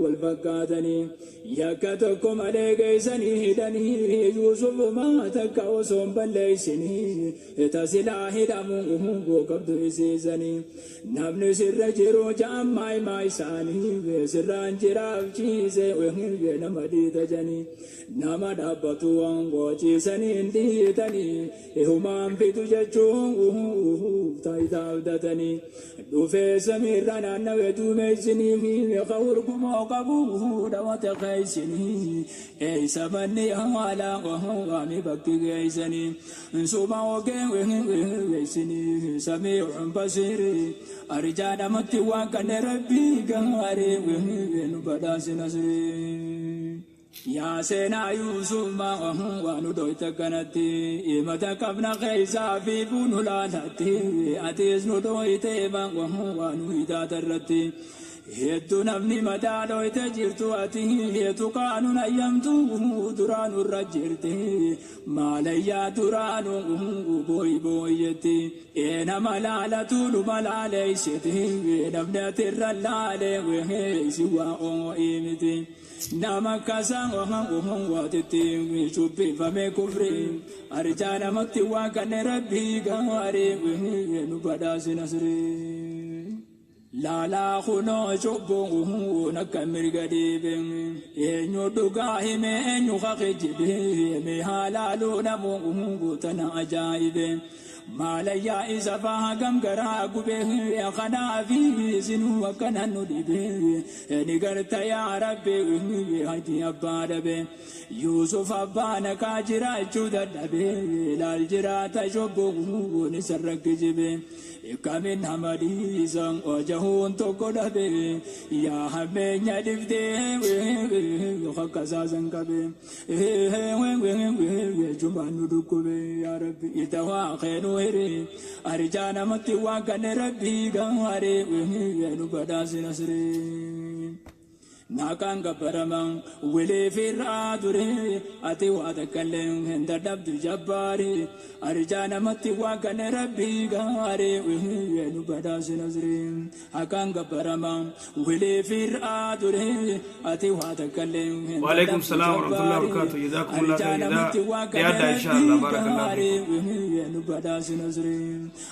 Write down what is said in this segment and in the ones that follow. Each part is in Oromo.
والفقاتني يكتكم عليك سني هدني يوسف ما تكوسهم بليسني تسلاح دمه وقبض سيزني نبن سر جرو جامعي مايساني سران جراب چيزي وهم نمدي تجني نما دابتوان وچي سنين ديتني همام في تججون تايتاو دتني دوفي سميرنا نويتو ميسني في خوركم وقبوه دوات خيسني اي سبني على وهوامي بكي غيسني سوما وكي ويسني سميع بصيري أرجع دمتي وكان ربي قهري ونبداس نصري يا سينا يوسف ما وانو دويت كنتي إمتا كبنا خيسا في بونو لالتي أتيس ندويت ما وانو إذا ترتي هيتو نبني مدى دويت جرتو أتي هيتو قانون أيامتو درانو الرجرتي ماليا درانو بوي بويتي إنا ملالتو لملاليشتي نبنة الرلالي وهي سوا إيمتي نما كاسان وهم واتتي شوبي فمي كفري أرجانا مكتي وكان ربي غاري نبداس نصري لا لا خنو شوبو نكمل قديبين إنو دقاهي إنو خاقجبي مهالالو نمو تنا عجائبين ماليا إذا فاهم كراغو به يا خنا في سنو وكنا ندبه نقرت يا ربي هدي أباربه يوسف أبانا كاجرا جودة به لالجرا تشبه نسرق جبه كمن همدي زن وجهون تقول به يا همين يدفته وخكسا زنكبه جمان ندكبه يا ربي يتوا خير أرجانا متي وكان ربي غاري ونبداس نصري ناكان غبرمان ولي في الرادوري أتي واتكلم هند دبد جباري أرجانا متي وكان ربي غاري ونبداس نصري أكان غبرمان ولي في الرادوري أتي واتكلم وعليكم السلام ورحمة الله وبركاته جزاكم الله خير يا إن شاء الله بارك الله فيكم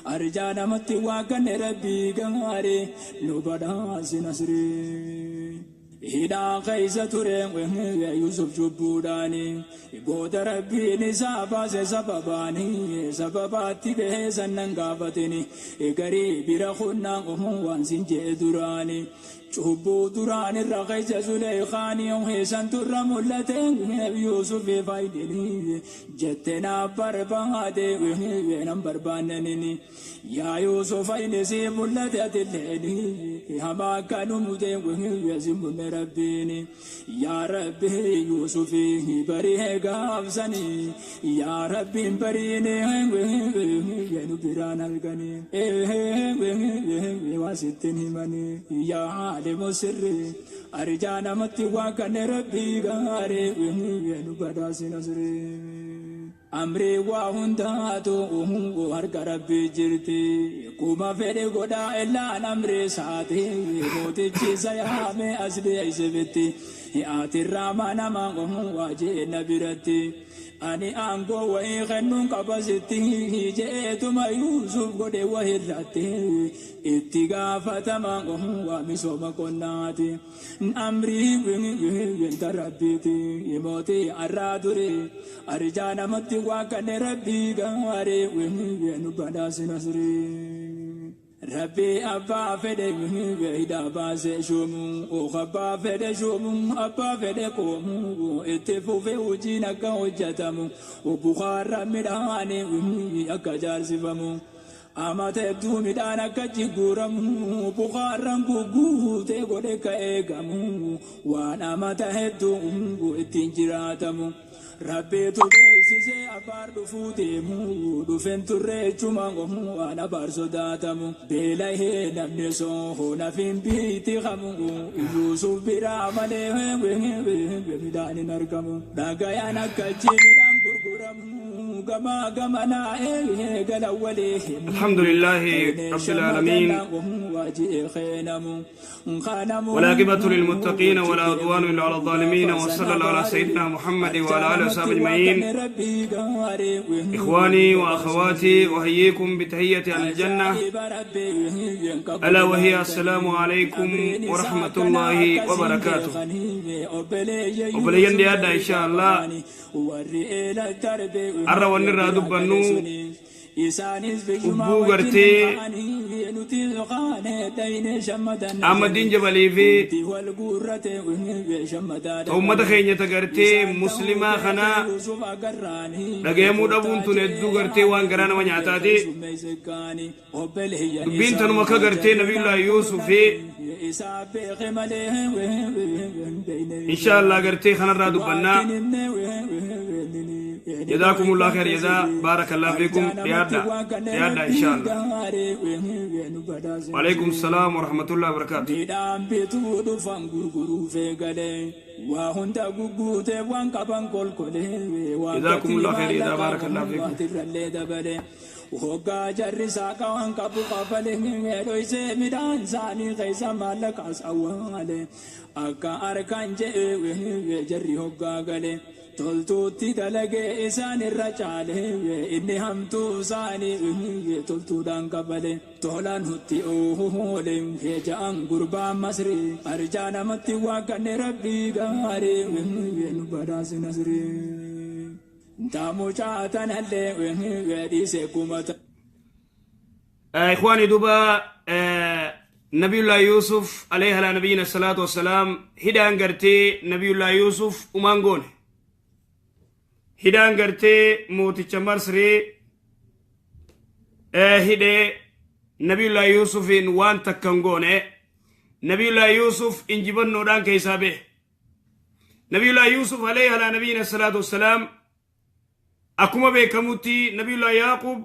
أرجانا متي وكان ربي غاري نبداس نصري هدا خيزة ترين يوسف جبوداني بود ربي نسابا سبباني سبباتي به سننغافتني قريب رخنا وان سنجي دراني شبو دران الرقيس سليخاني وحسن ترم اللتين يوسف فايدني جتنا بربادي وينم بربانني يا يوسف ينسيب اللتين هما كانوا مدين ويزم ربيني يا ربي يوسف بريه غافسني يا ربي بريني ينبران الغني واسطني مني يا عالم سري أرجانا متي وكان ربي غاري ونبداس نصري أمري وهنداتو وهرك ربي جرتي كوما فيدي غدا إلا أمري ساتي موتي جيسا يامي أسلي عيسبتي ياتي الرامانا ما واجي نبرتي أني أنكو وإيخنون قبستي جئتما يوسف قد وهرتي اتقافة ما ومسوما كناتي أمري وانت ربيتي يموتي أرادوري أرجانا متي وكان ربي غاري ونبداس نصري ربي أبا فدي ويدا باس شومو أخبا فدي شومو أبا فدي قومو اتفو في وجينا كوجتمو وبخار مداني أكجار سفمو أما تبدو مدانا كجيغورمو بخار غوغو تيغودي كايغامو وانا ما تهدو اتنجراتمو ربي تبسي أبار دفوتيمو دفن تريجمو وانا بارسوداتمو بلاي نمنسو نفين بيتي خمو يوسف برامني ومداني نركمو داغايانا كجيمي غرغرمو الحمد لله رب العالمين والعاقبة للمتقين ولا عدوان إلا على الظالمين وصلى الله على سيدنا محمد وعلى آله وصحبه أجمعين. إخواني وأخواتي أحييكم بتحية الجنة ألا وهي السلام عليكم ورحمة الله وبركاته. وبلين دي إن شاء الله أرى ونرى دبنو ubbuu gartee Ahmadiin Jabalii fi ummata keenyata gartee muslimaa kanaa dhagayamuu dhabuun tun hedduu gartee waan garaa nama nyaataati. Dubbiin tanuma akka gartee Nabiyullaahi Yuusuf inshallah gartee kanarraa dubbannaa. جزاكم الله خير جزاء بارك الله فيكم يادا إن شاء الله. وعليكم السلام ورحمة الله وبركاته. جزاكم الله خير جزاء بارك الله فيكم. وهوغا جري ساكا وانكا بوكا فلين رويسي ميدان ساني خيسا مالك أسعوالي أكا أركان جري هوغا غالي toltuutti dalagee isaan irra caale inni hamtuu isaanii toltuudhaan qabale tolaan hutti oole ja'an gurbaan masri arjaa namatti waaqanne rabbii gaarii nu badhaase nasri taamu caatanallee dhiise kumata. إخواني دوبا نبي الله يوسف عليه على نبينا الصلاة والسلام هدان قرتي نبي الله يوسف ومانقونه hidaan gartee mooticha Masrii hidhee Nabiyullaahi Yuusufiin waan takkan goone. Nabiyullaahi Yuusuf injibannoodhaan keessaa bahe. Nabiyullaahi Yuusuf alayhi ala nabiyina salaatu wassalaam akkuma beekamutti Nabiyullaahi Yaaqub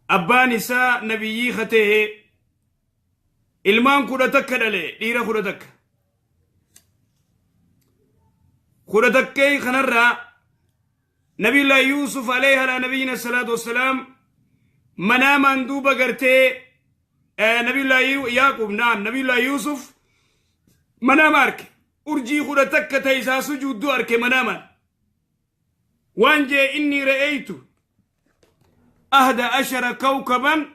abbaan isaa nabiyyii katee ilmaan 10 takka dhale dhiira 10 takka. خردكي خنرا نبي الله يوسف عليه على نبينا الصلاة والسلام منام اندوبا قرتي نبي الله يعقوب نعم نبي الله يوسف منام أرك أرجي خردك تيسا سجود أرك مناما وانجي إني رأيت 11 كوكبا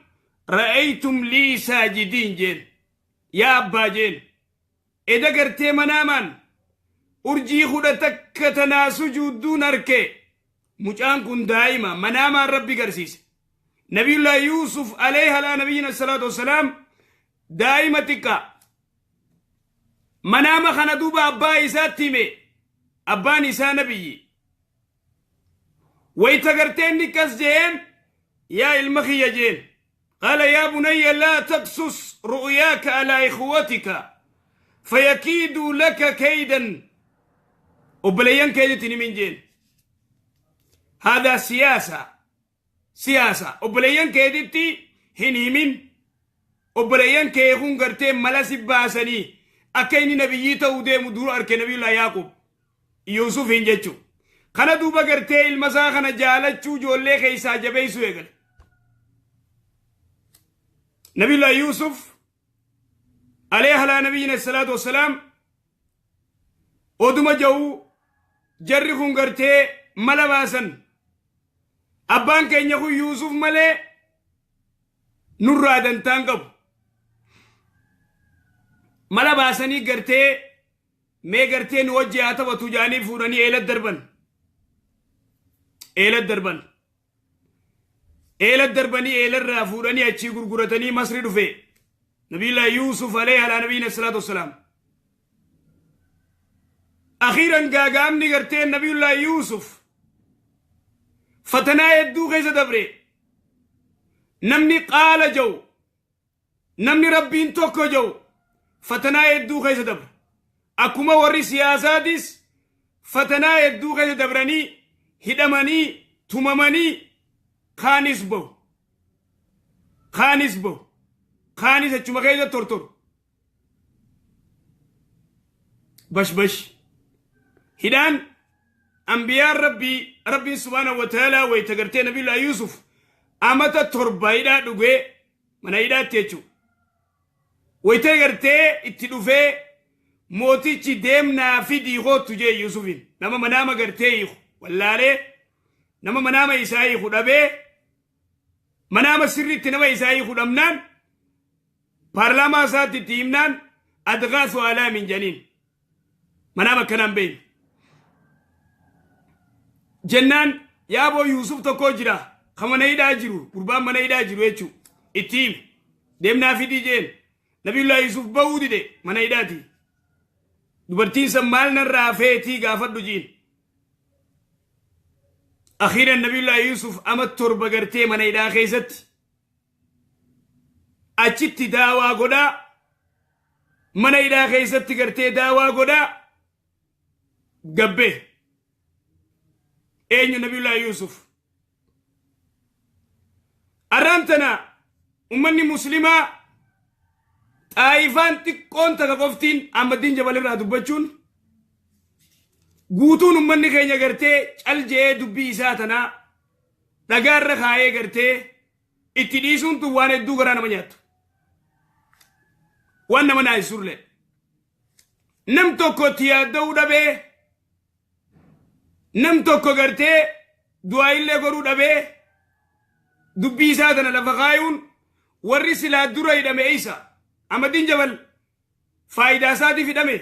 رأيتم لي ساجدين جين يا أبا جين إذا قرتي مناما urjii 10 takka tanaa sujuudduun arke mucaan kun daa'ima manaamaan rabbi garsiise. Nabiyullaahi Yuusuf alayhi ala nabiyyina salaatu wassalaam daa'ima xiqqaa manaama kana duuba abbaa isaatti hime abbaan isaa nabiyyi wayta gartee inni kas jeen yaa ilma kiyya jeen qaala yaa bunayya laa taqsus ru'yaaka alaa ikhwatika fayakiiduu laka kaydan وبليان كيدتني من جين هذا سياسة وبليان كيدتي هني من وبليان كيخون قرتين ملاسي باسني أكيني نبييتا ودي مدور أركي نبي الله يعقوب يوسف هنجتشو خانا دوبا قرتين المساخنا جالتشو جولي خيسا جبيسو يقل نبي الله يوسف عليه على نبينا الصلاة والسلام ودما جو jarri kun gartee mala baasan abbaan keenya kun Yuusuf malee nurraa dantaan qabu mala baasanii gartee mee gartee nu wajji haa taphatu jaanii fuudhanii eelat darbanii eelarraa fuudhanii achii gurguratanii Masri dhufe Nabiyullaahi Yuusuf alayhi ala nabiyina salaatu wassalaam. أخيراً قاقامني قرتين نبي الله يوسف فتنا يدو غيزة دبري نمني قال جو نمني ربين توكو جو فتنا يدو غيزة دبر أكما وري سياساتيس فتنا يدو غيزة دبراني هدماني تمماني خانس بو خانس اچما غيزة تورتور بش هدان أنبياء ربي سبحانه وتعالى ويتقرتين نبي الله يوسف أمتا تربايدا دوغي منايدا تيجو ويتقرتين اتدوفي موتي چي ديمنا في ديغو تجي يوسفين نما مناما قرتين والله نما مناما إسائي خدابي مناما سري تنما إسائي خدامنان بارلاما ساتي تيمنان أدغاث على من جنين مناما كنان بين جنان يا أبو يوسف تكوجرا خمنا يداجرو قربان منا يداجرو يچو اتيم ديمنا في دي جين نبي الله يوسف بودي دي منا يداتي دبرتين سمالنا الرافيتي غافت دجين أخيرا نبي الله يوسف أمت تربة قرتي منا يدا خيست أجت داوا قدا منا يدا خيست قرتي داوا قدا قبه أين نبي الله يوسف أرانتنا أمني مسلمة طائفان تكون تقفتين أما الدين جبال الرادو بچون قوتون أمني خينيا قرتي الجي دبي إساتنا دقار رخاية قرتي اتديسون توان الدو قرانا منيات وانا منا يسور لي نمتو كوتيا دودا بي نمتو كوغرتي دعاي اللي قرود أبي دبي سادنا لفقايون ورسل الدرا إلى ميسا أما دين جبل فايدة سادي في دمي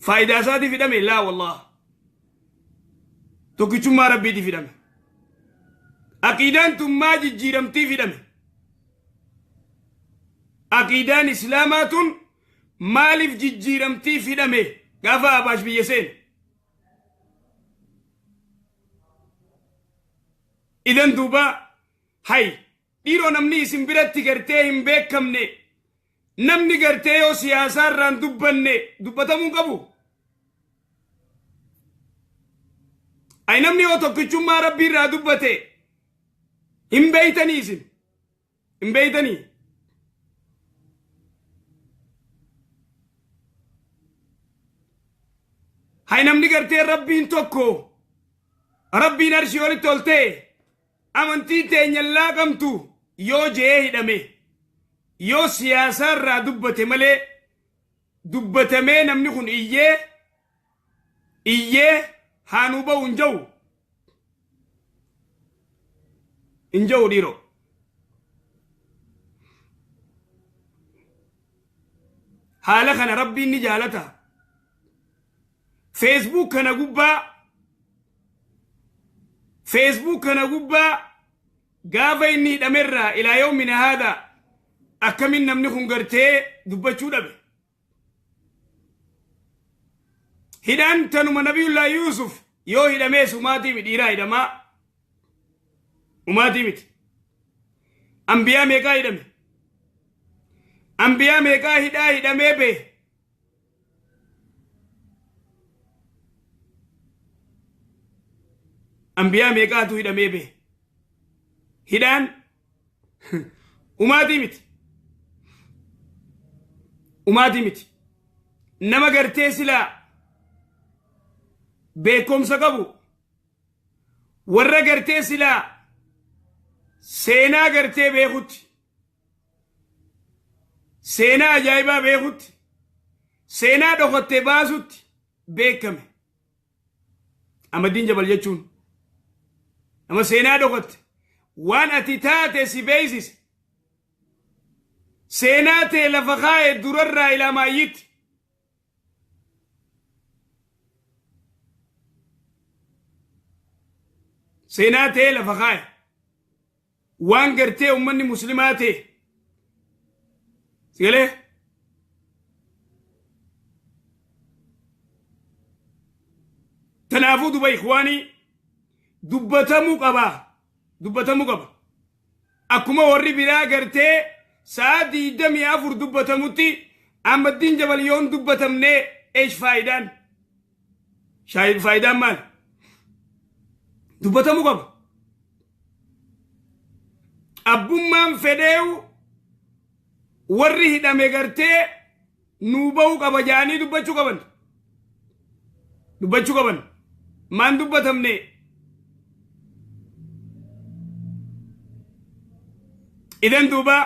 فايدة سادي في دمي لا والله توكي ما ربي دي في دمي أكيدان تما جيرمتي في دمي أكيدان إسلامات مالف جيرمتي في دمي قافا باش بيسين إذن دوبا هاي ديرو نمني سنبرتي قرتي هم بيكمني نمني قرتي يو سياسار ران دوبني دوبتا من قبو أي نمني وطوكي ما ربي را دوبتي هم بيتني سن هم بيتني هاي نمني قرتي ربين توكو ربين أرشي ولي تولتي أمنتي تين يلا قمتو يو جيه دمي يو سياسة را دبته ملي دبته مي نمني خون إيه هانوبا انجو ديرو حالا خنا ربي نجالتها فيسبوك كان قبا قافا إني دمر إلى يومنا هذا أكمن نمني خنقرتي دبتشو دبي هدان تنم نبي الله يوسف يو هدامي سماتي مديرا هداما وماتي مت أنبياء ميكا هدامي أنبياء ميكا هدامي بي أنبياء ميقاتو هيدا ميبه هيدان وماتي مت نما قرتي سلا بيكم سقبو ورّا قرتي سلا سينا قرتي بيخوت سينا جايبا بيخوت سينا دخوتي باسوت بيكم أما دين جبل يجون أما سينا دخت وان أتتاتي سيبيسيس سيناتي لفخاية درر إلى ما يت سيناتي لفخاية وان قرتي أمني مسلماتي سيلي تنافو دبا إخواني دبتمو قبا أكما ورّي بلا قرتي سادي دمي أفر دبتموتي أما الدين جبل يون دبتمني إيش فايدان شايد فايدان مال دبتمو قبا أبو مان فديو ورّي هدامي قرتي نوبو كبجاني دبتشو كبن dubbachuu qaban maan dubbatamne idan duuba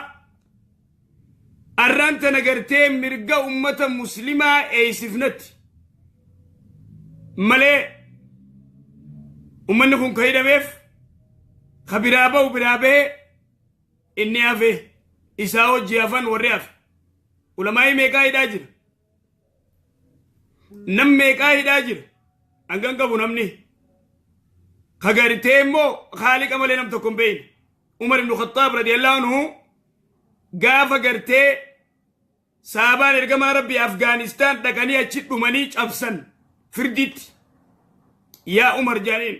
arranta nagartee mirga ummata muslimaa eeysifnatti malee ummanni kun kahidhameef ka biraa ba'u biraa bahee inni hafe isaa hojii hafan warri hafe ulamaa'ii meeqaa hidhaa jira nam meeqaa hidhaa jira angan qabu namni kagartee immoo haaliqa malee nam tokko hin beeyne umar ibnu khattaab radiyallahu anhu gaafa gartee saabaan ergamaa rabbii afgaanistaan dhaqanii achi dhumanii cabsan firditti yaa umar jaaniin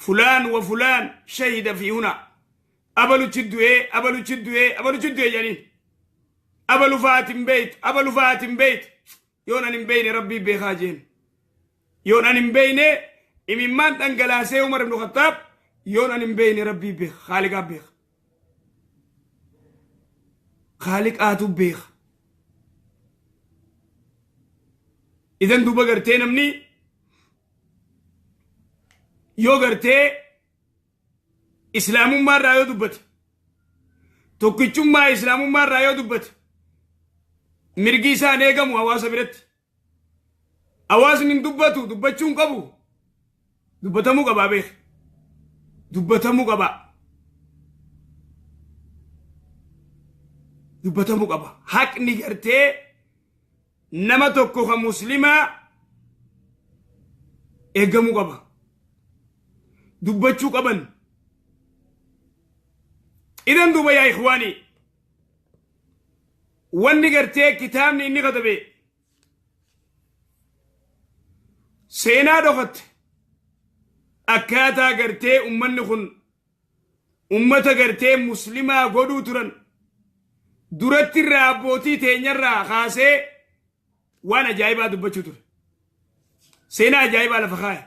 fulaan wa fulaan shahida fi huna abaluchi du'ee jaaniin abalu faatin beeyt yoon an hin beeyne rabbii beekaa jeen yoon an hin beeyne imimmaan dhangalaasee umar ibnu khattaab yoon an hin beeyne rabbii beeka haaliqaa beeka haaliqaatu beeka idan duuba gartee namni yoo gartee islaamummaa irraa yoo dubbate tokkichummaa islaamummaa irraa yoo dubbate mirgi isaan eegamu hawaasa biratti hawaasni hin dubbatu dubbachuun qabu dubbatamuu qabaa beeka dubbatamuu qaba haqni gartee nama tokko ka muslimaa eegamuu qaba dubbachuu qaban idan duuba yaa ikhwaanii wanni gartee kitaabni inni katabe seenaa dhokatte akkaataa gartee ummanni kun ummata gartee muslimaa godhuu turan duratti irraa abbootii teenyarraa kaasee waan ajaa'ibaa dubbachuu ture seenaa ajaa'ibaa lafa kaaya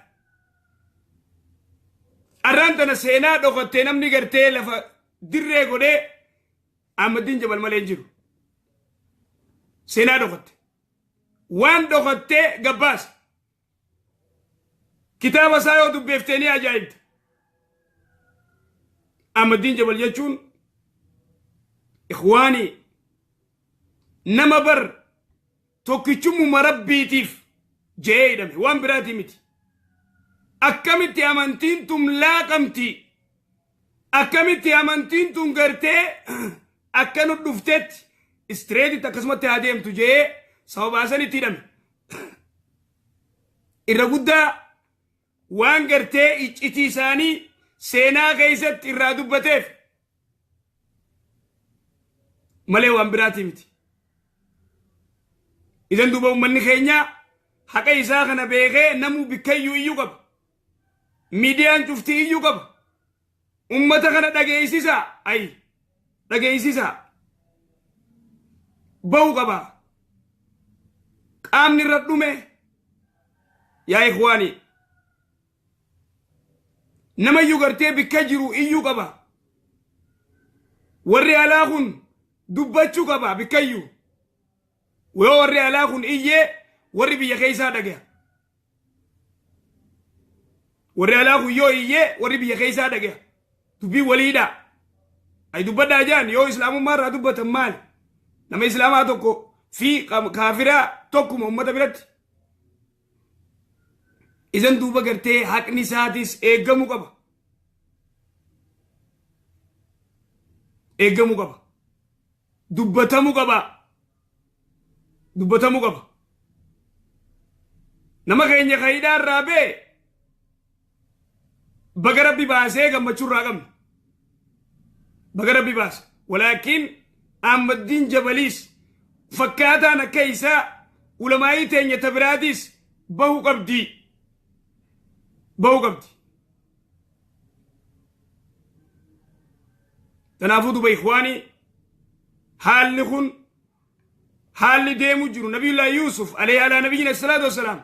arraan tana seenaa dhokattee namni gartee lafa dirree godhee Ahmadiin Jabal malee hin jiru seenaa dhokatte waan dhokattee gabbaas kitaaba isaa yoo dubbeeftee ajaa'ibta Ahmadiin Jabal jechuun ikhwaanii nama bar tokkichummaa rabbiitiif jee hidhame waan biraatii miti akkamitti amantiin tun laaqamti akkamitti amantiin tun gartee akka nu dhuftetti istreetit akkasumatti haa deemtu jee sababaasanitti hidhame irra guddaa waan gartee iccitii isaanii seenaa keessatti irraa dubbateef malee waan biraatii miti idan duuba ummanni keenya haqa isaa kana beekee namuu bikkayyuu iyyuu qaba miidiyaan cuftii iyyuu qaba ummata kana dhageeysisaa ba'uu qaba qaamni irra dhume yaa ikhwaanii nama iyyuu gartee bikka jiru iyyuu qaba warri alaa kun dubbachuu qaba bikkayyuu yoo warri alaa kun iyyee warri biyya keessaa dhagaya warri alaa kun yoo iyyee warri biyya keessaa dhagaya dubbii waliidha ay dubbadhaa jaan yoo islaamummaa irraa dubbatan maali nama islaamaa tokko fi kaafiraa tokkuma ummata biratti idan duuba gartee haqni isaatis eeggamuu qaba dubbatamuu qaba nama keenya kaayidhaa irraa bee baga rabbi baasee gammachuu irraa qabna baga rabbi baase walaakiin Ahmadiin Jabaliis fakkaataan akka isaa ulamaa'ii teenya tabiraatiis bahuu qabdi tanaafuu duba ikhwaanii haalli kun haalli deemu jiru nabiyullaahi Yuusuf alayhi alaa nabiyyina salaatu wassalaam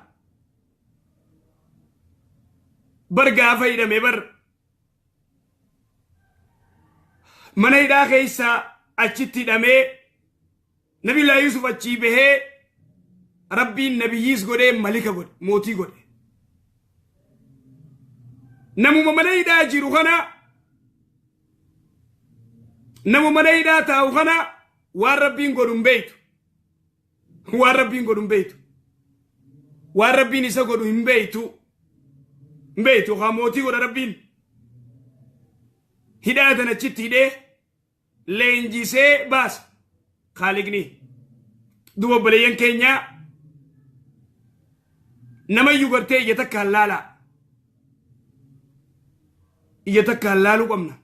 bar gaafa hidhame bar mana hidhaa keessaa achitti hidhamee نبي الله يوسف أتشيبه ربي النبي يسقده ملكة قد موتي قد نمو ملايدا جيرو خنا نمو ملايدا تاو خنا والربين قدن بيت والربين قدن بيت والربين يسقدن بيت وخاموتي قد ربين هداية نتشت هداية لينجيسي باس خالقني دو بليان كينيا نما يغرتي يتكاللالا يتكاللالو قمنا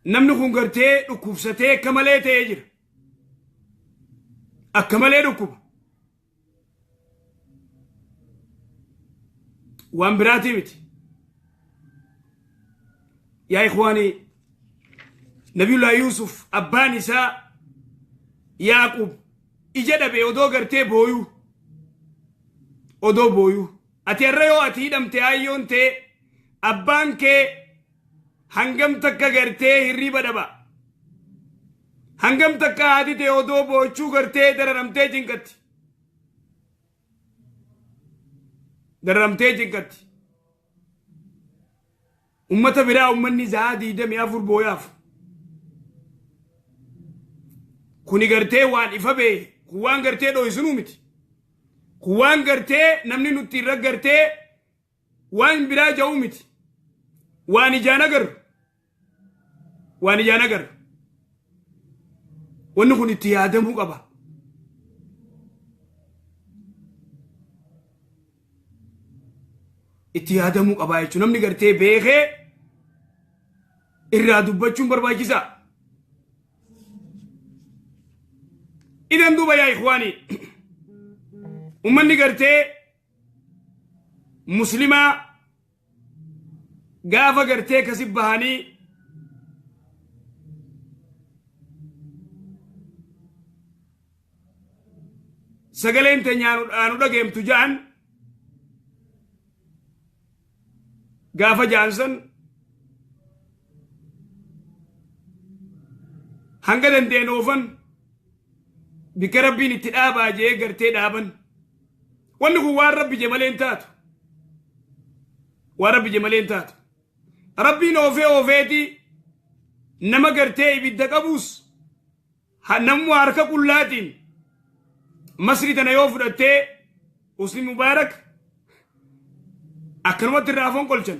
نمنو خنغرتي ركوبستي كمالي تيجر أكمالي ركوب وان براتي متي يا إخواني نبي الله يوسف أباني سا يعقوب إجدا بي أدو غرتي بويو أدو بويو أتي الرئيو أتي دمتي آيون تي أبان كي هنگم تكا غرتي هريبا دبا هنگم تكا آدي تي أدو بوچو غرتي دررمتي جنكت دررمتي جنكت أمتا برا أمني زادي دم يافر بوياف كوني غرتي وان إفابي كوان غرتي دو يسنومتي كوان غرتي نمني نتيرا غرتي وان برا جاومتي واني جانغر وانو كوني تيادمو قبا اتيادمو قبا يچو نمني غرتي بيخي إرادو بچون برباكيسا إذن دوبا يا إخواني أمني قرتي مسلمة قافة قرتي كسب بهاني سقلين تنيانو آنو دقيم تجان قافة جانسن هنگدن دينوفن بك ربي نتدابا جي قرتي دابن وانه وان ربي جمالين تاتو وان ربي جمالين تاتو ربي نوفي وفيتي نما قرتي بدك أبوس نمو عركة كلاتين مصري تنيوف رتي وسلي مبارك أكرمت الرافون قلشن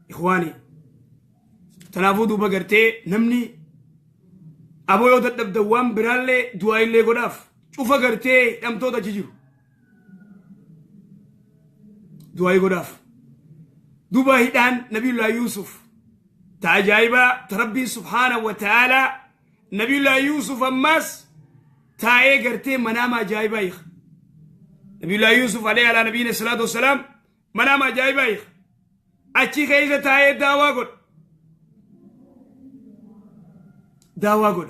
إخواني تنافو دوبا قرتي نمني أبو يوتا دبدوان برالي دواي اللي قداف شوفا قرتي أمتوتا جيجيرو دواي قداف دوبا هيدان نبي الله يوسف تعجايبا تربي سبحانه وتعالى نبي الله يوسف أماس تاي قرتي مناما جايبا يخ نبي الله يوسف عليه على نبينا الصلاة والسلام مناما جايبا يخ أتشي خيزة تاي داوا قد داوا قد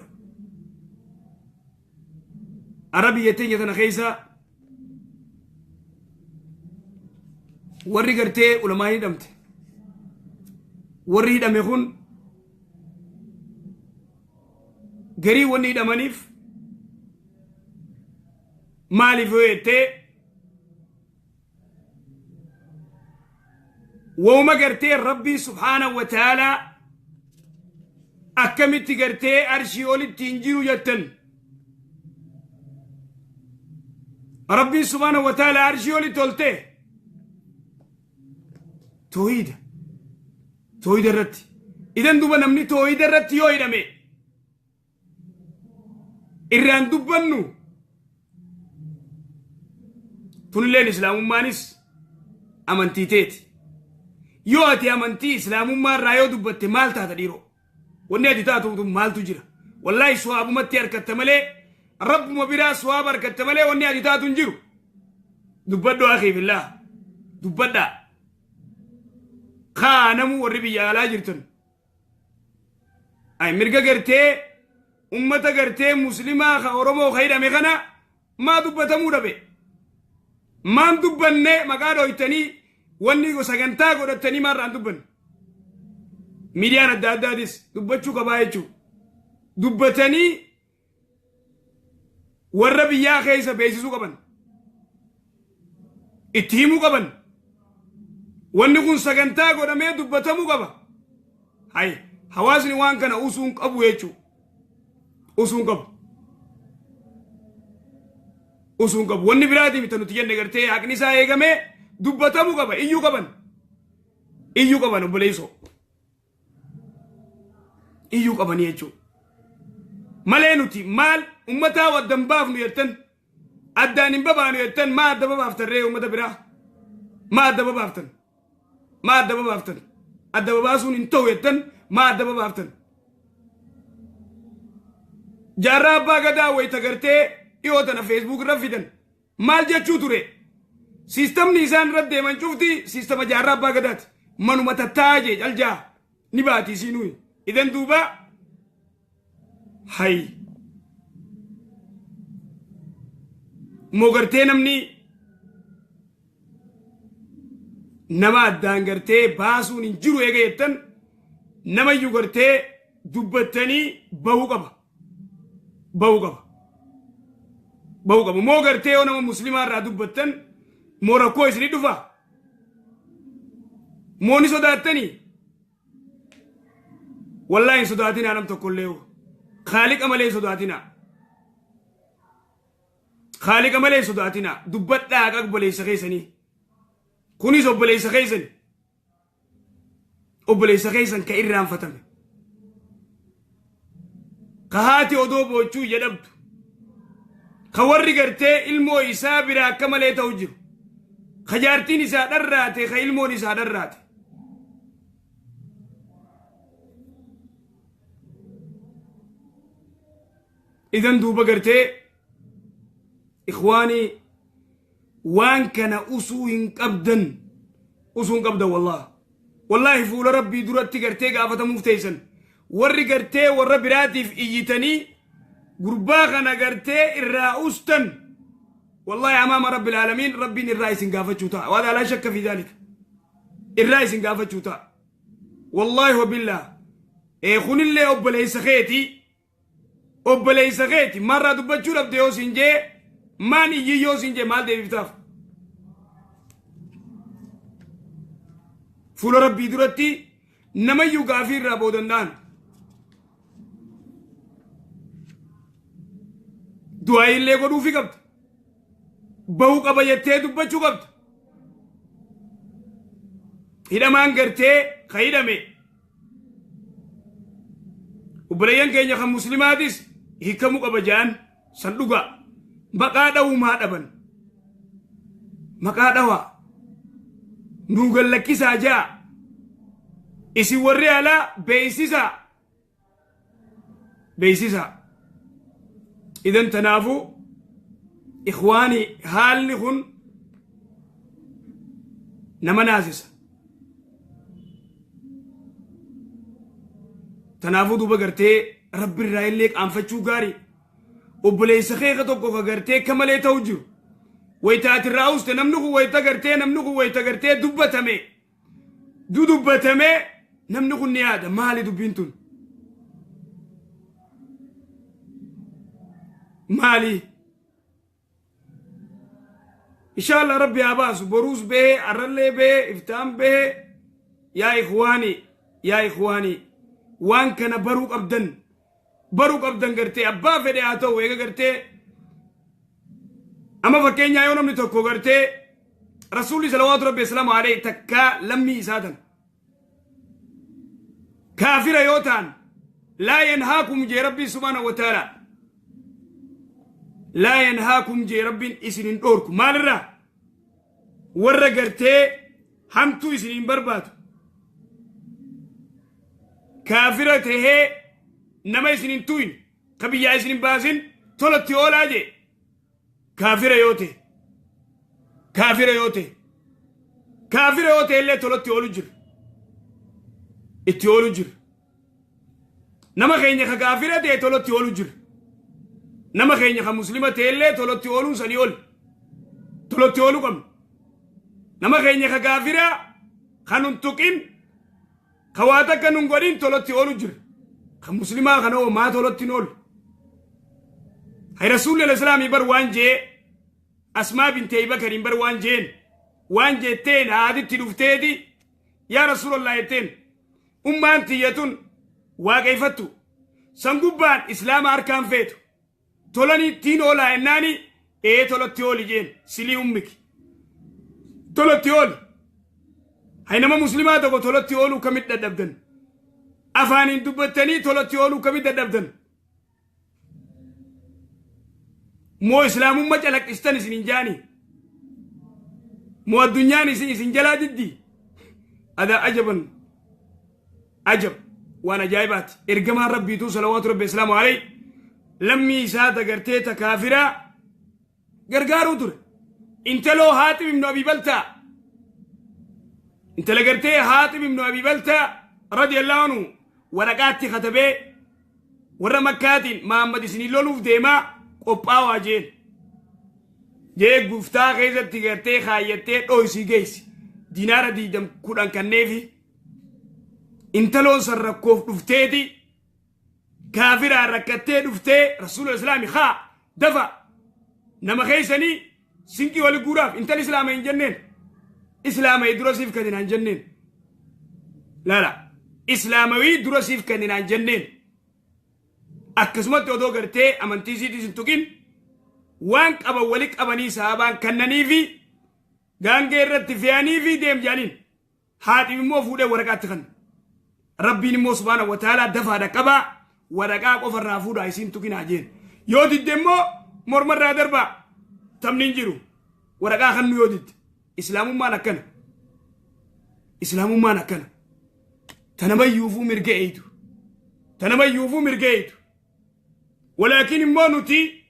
عربي يتين يتنا خيزة ورّي قرتي علماء دمت ورّي دم يخون قري وني دمانيف مالي فويتي وما قرتي ربي سبحانه وتعالى أكملت قرتي أرشي أولي تنجيرو جتن ربي سبحانه وتعالى أرشي أولي تولته توحيد الرتي إذن دوبا نمني توحيد الرتي يو إدمي إران دوبانو تنلين إسلام مانيس أمانتي تيتي يو أتي أمانتي إسلام مان رايو دوباتي مال تاتا ديرو وني أتي تاتو مال تجيرا والله سواب متي أركت ملي رب مبرا سواب أركت ملي وني أتي تاتو نجيرو دوبادو أخي في الله دوبادا خانمو وربي يا لاجرتن أي مرقا قرتي أمتا قرتي مسلمة خورمو خيرا مغانا ما دبتا موربي ما دبني مقادو يتني wanni go sagantaa godhatanii marraan dubban miidiyaan adda addaadis dubbachuu qabaa jechuudha dubbatanii warra biyyaa keessa beeksisuu qaban itti himuu qaban wanni kun sagantaa godhamee dubbatamuu qaba hay hawaasni waan kana usuun qabu jechuudha usuun qabu wanni biraatii mita nuti jenne gartee haqni isaa eegamee dubbatamuu qaba iyyuu qaban obboleessoo iyyuu qaban jechuudha malee nuti maal ummataa waddan baafnu jettan addaan hin babaanu jettan maa adda babaaftarree ummata biraa maa adda babaaftan adda babaasuun hin ta'u jettan maa adda babaaftan jaarraa abbaa gadaa wayita gartee dhiyoo tana feesbuuk irra fidan maal jechuu ture siistamni isaan irra deeman cufti siistama jaarraa abbaa gadaati manuma tattaajee caljaa ni baatii siinuu idan duuba hay moo gartee namni nama addaan gartee baasuun hin jiru eega jettan namayyuu gartee dubbattanii bahuu qaba moo gartee yoo nama muslimaa irraa dubbattan moo rakkoo isinii dhufa moo ni sodaattanii wallahi hin sodaatinaa nam tokkollee خالق ملي صداتنا دبتا قبلي سخيسني كوني زبلي سخيسن كإرام فتم قهاتي ودو بوچو يدبت خوري قرتي علمو إسا برا كمالي توجه خجارتي نسا دراتي خيلمو نسا دراتي إذن دوبا قرتي إخواني وان كان أسوهن قبدا والله فول ربي دراتي قرتي قافة مفتيسن ورّي قرتي ورّا براتي في إيتني قرباخنا قرتي الرأوستن والله أمام رب العالمين ربي الرئيس قافة شوتا وهذا لا شك في ذلك الرئيس قافة شوتا والله وبالله إخواني اللي أبليس خيتي مرة دبتشو رب ديو سنجي ماني ييو سنجي مال دي بفتاف فول ربي درتي نما يقافي رابو دندان دعاي اللي قدو في قبط بهو قبا يتي دبتشو قبط هيدا مان قرتي خيدا مي وبريان كينيا خم مسلماتيس هيكمو قبجان صندوقا مقادو ما دبن مقادوا نوغل لكي ساجا إسي ورّي على بيسيسا إذن تنافو إخواني هال لخن نمنازيسا تنافو دوبا قرتي رب الرائل ليك أنفتشو غاري وبليس خيخة توقف قرتي كمالي توجو ويتات الرأوس تنمنغو ويتا قرتي دبتمي دبتمي نمنغو النيادة مالي دبينتون مالي إن شاء الله ربي عباس بروس به أرلي به إفتام به يا إخواني وان كان بروك أبدن قرتي أبا فدي آتو ويغا قرتي أما فكين يا يونم نتوكو قرتي رسولي صلوات ربي السلام عليه تكا لمي إسادن كافر يوتان لا ينهاكم جي ربي سبحانه وتعالى لا ينهاكم جي ربي إسنين دوركم مالرا ورّا قرتي همتو إسنين برباتو كافرة هي نما إسنين توين قبيا إسنين بازين تولت أولا جي كافرة يوتي اللي تولت أولو جر نما خيني كافرة تي تولت أولو جر نما خيني مسلمة اللي تولت أولو سنيول تولت أولو كم nama keenya ka gaafiraa kanun tuqin kawaata kanun godhin tolotti oolu jira kan muslimaa kana oo maa tolotti nool hay rasuulli al-islaamii bar waan jee asmaa bint abi bakrin bar waan jeen waan jetteen haaditti dhufteeti yaa rasuulallah jetteen ummaan tiyyatun waaqeeffattu san gubbaan islaama harkaan feetu tolani tiin oolaa ennaani tolotti ooli jeen silii ummiki tolotti ooli hay nama muslimaa tokko tolotti ooluu kamit dadhabdan afaaniin dubbattanii tolotti ooluu kamit dadhabdan moo islaamummaa calaqqistan isin hin jaani moo addunyaan isin jalaa diddi ada ajaban ajab waan ajaa'ibaati ergamaan rabbiituu salawaatu rabbi islaamu alayhi lammii isaa dagartee takaafiraa gargaaruu ture intaloo Haatib ibnu Abi Baltaa intala gartee Haatib ibnu Abi Baltaa radiyallahu anhu waraqaatti katabee warra makkaatiin Muhammad isinii loluuf deemaa qophaa'aa jee guftaa keessatti gartee kaayyattee dhooysii geessi dinaara 10 kanneefi intaloon san rakkoof dhufteeti kaafiraan rakkattee dhuftee rasuula islaami haa dafa nama keessanii sinqii wali guuraaf intal islaama hin jenneen islaamawii durasiif kadinaan jenneen laala islaamawii durasiif kadinaan jenneen akkasumatti odoo gartee amantii isiitis hin tuqin waan qaban wali qabanii sahabaan kannaniifi gaangee irratti fe'aniifi deem jaaniin Haatib immoo fuudhee waraqaatti kan rabbiin immoo subhaanahu wa ta'aalaa dafaadha qabaa waraqaa qofarraa fuudhaa isiin tuqinaa jeen yoo didde immoo mormarraa darbaa tamni hin jiru waraqaa kannu yoo didde islaamummaan akkana tanamayyuufuu mirga ولكن ما نتي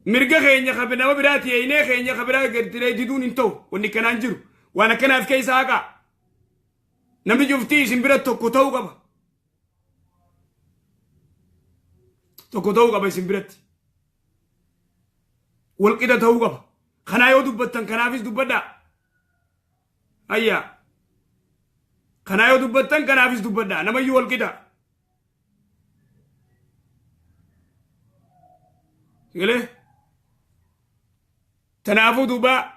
مرجع خيني خبرنا ما براتي عيني خيني خبرنا قدرت يدون انتو وني كان انجرو وانا كان في كيس هاكا نمي جفتي سنبرت توكوتو قبا سنبرت والقيدة تو قبا خنايو دبتن كنافيس دبدا ايا خنايو دبتن كنافيس دبدا نمي والقيدة يقول تنافو دوبا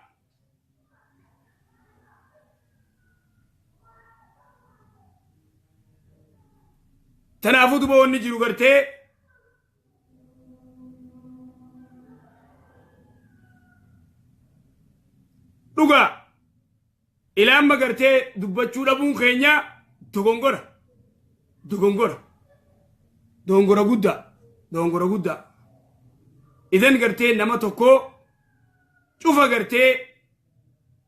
ونجرو قرتي دوغا إلى أما قرتي دوبا لبون خينيا دونغورا قدا إذن قرتي نما توكو شوفا قرتي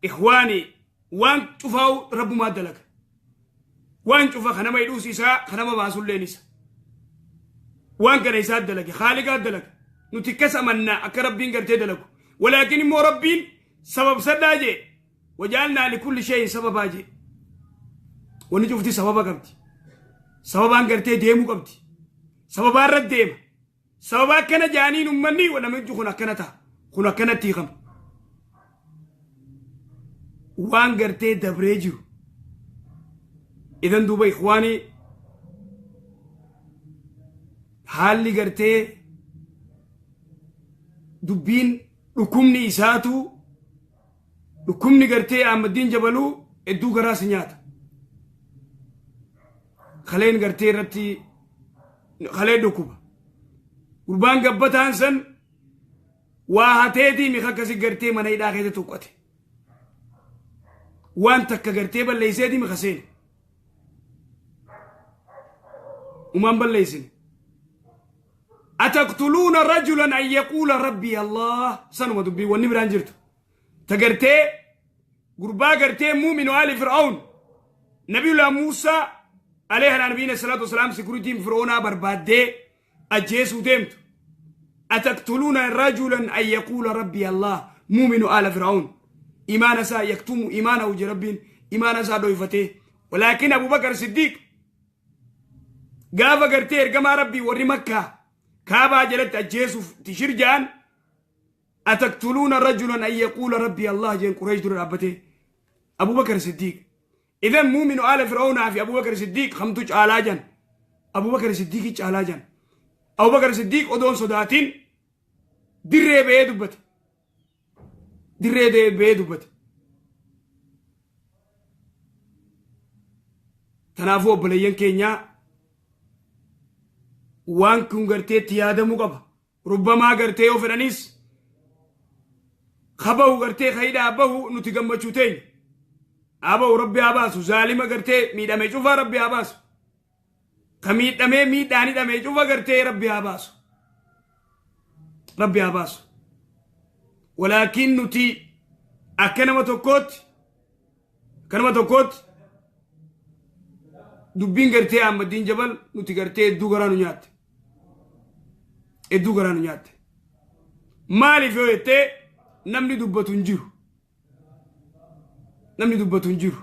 إخواني وان شوفاو رب ما دلك وان شوفا خنما يدوس إساء خنما باسول لين إساء وان كان إساء دلك خالقات دلك نتكسى منا أكربين قرتي دلك ولكن مو ربين سبب سداجي وجعلنا لكل شيء سبب آجي ونجوفتي سببا قبتي سببان قرتي ديمو قبتي سببان رد ديم سببا كان جانين أمني ونمجو خنا كنتي خم وان قرتي دبريجو إذن دوبا إخواني حالي قرتي دبين ركمني إساتو ركمني قرتي عمدين جبلو إدو قراس نياتا خلين قرتي رتي خلين دوكوبا قربان قبطان سن واهاتيتي مخاكسي قرتي من ايدا خيطة توقتي وان تكا قرتي بليسيتي مخسين ومن بليسين أتقتلون رجلا أن يقول ربي الله سنو دبي ونبران جرتو تقرتي قربا قرتي مؤمن آل فرعون نبي الله موسى عليه نبينا الصلاة والسلام سكرتي فرعون بربادي أجيسو ديمتو أتقتلون رجلا أن يقول ربي الله مؤمن آل فرعون إيمان سا يكتم إيمانه وجربين إيمان سا دويفته ولكن أبو بكر الصديق قاف قرتي ارقما ربي وري مكة كابا جلت أجيسو تشرجان أتقتلون رجلا أن يقول ربي الله جن قريش دور أبته أبو بكر الصديق إذا مؤمن آل فرعون في أبو بكر الصديق خمتوج آلاجا أبو بكر الصديق آلاجا أبو بكر الصديق أدون صداتين دري بيدبت دري بيدبت تنافو بلين كينيا وان كون غرتي تيادا مقبا ربما غرتي وفرانيس خباو غرتي خيدا أباو نتغمى شوتين أباو ربي أباسو ظالم غرتي ميدا ميشوفا ربي أباسو خميد دمي ميد داني دمي شوفا غرتي ربي أباسو ربي أباسو ولكن نتي أكنما توكوت دبين غرتي أحمد دين جبل نتي غرتي ادو غرانو نيات مالي فيويتي نمني دبتون جيرو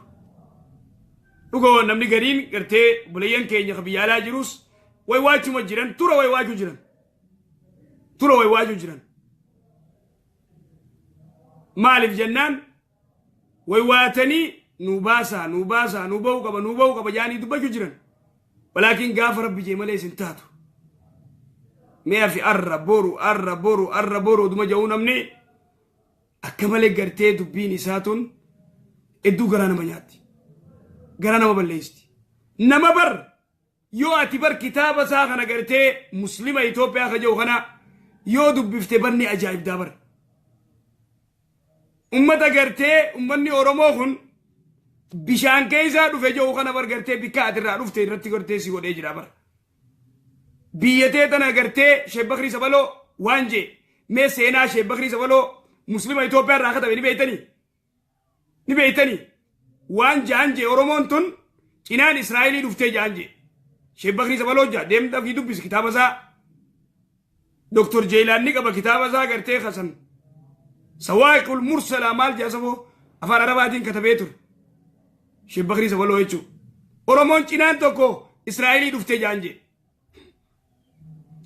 لغو نمني غرين غرتي بليان كينيا خبيالا جيروس way waajuma jiran tura way waaju jiran maalif jannaan way waatanii nubau qaba jaanii dubbachuu jiran walakin gaafa rabbi jee malee isin taatu mee fi arra boru duma ja'uu namni akka malee gartee dubbiin isaatun hedduu garaa nama nyaatti garaa nama balleesti nama bar yoo ati bar kitaaba isaa kana gartee muslima Itoophiyaa ka jiru kana yoo dubbifte barni ajaa'ibdaa bar ummata gartee ummanni Oromoo kun bishaan keessa dhufe jiru kana bar gartee bikka atirraa dhufte irratti gartee si godhee jira bar biyyatee tana gartee Sheekh Bakrii Sabaloo waan jee mee seenaa Sheekh Bakrii Sabaloo muslima Itoophiyaa irraa katabe ni beeytanii waan jaan jee Oromoon tun cinaan Israa'elii dhuftee jaan jee Sheekh Bakrii Sabaloo jaa deemtaa fi dubbis kitaaba isaa Dr. Jeelaan ni qaba kitaaba isaa gartee Hasan Sawaa'iqul Mursala maal jaasafoo afaan Arabaatiin katabee ture Sheekh Bakrii Sabaloo jechuudha Oromoon cinaan tokko Israa'elii dhuftee jaan jee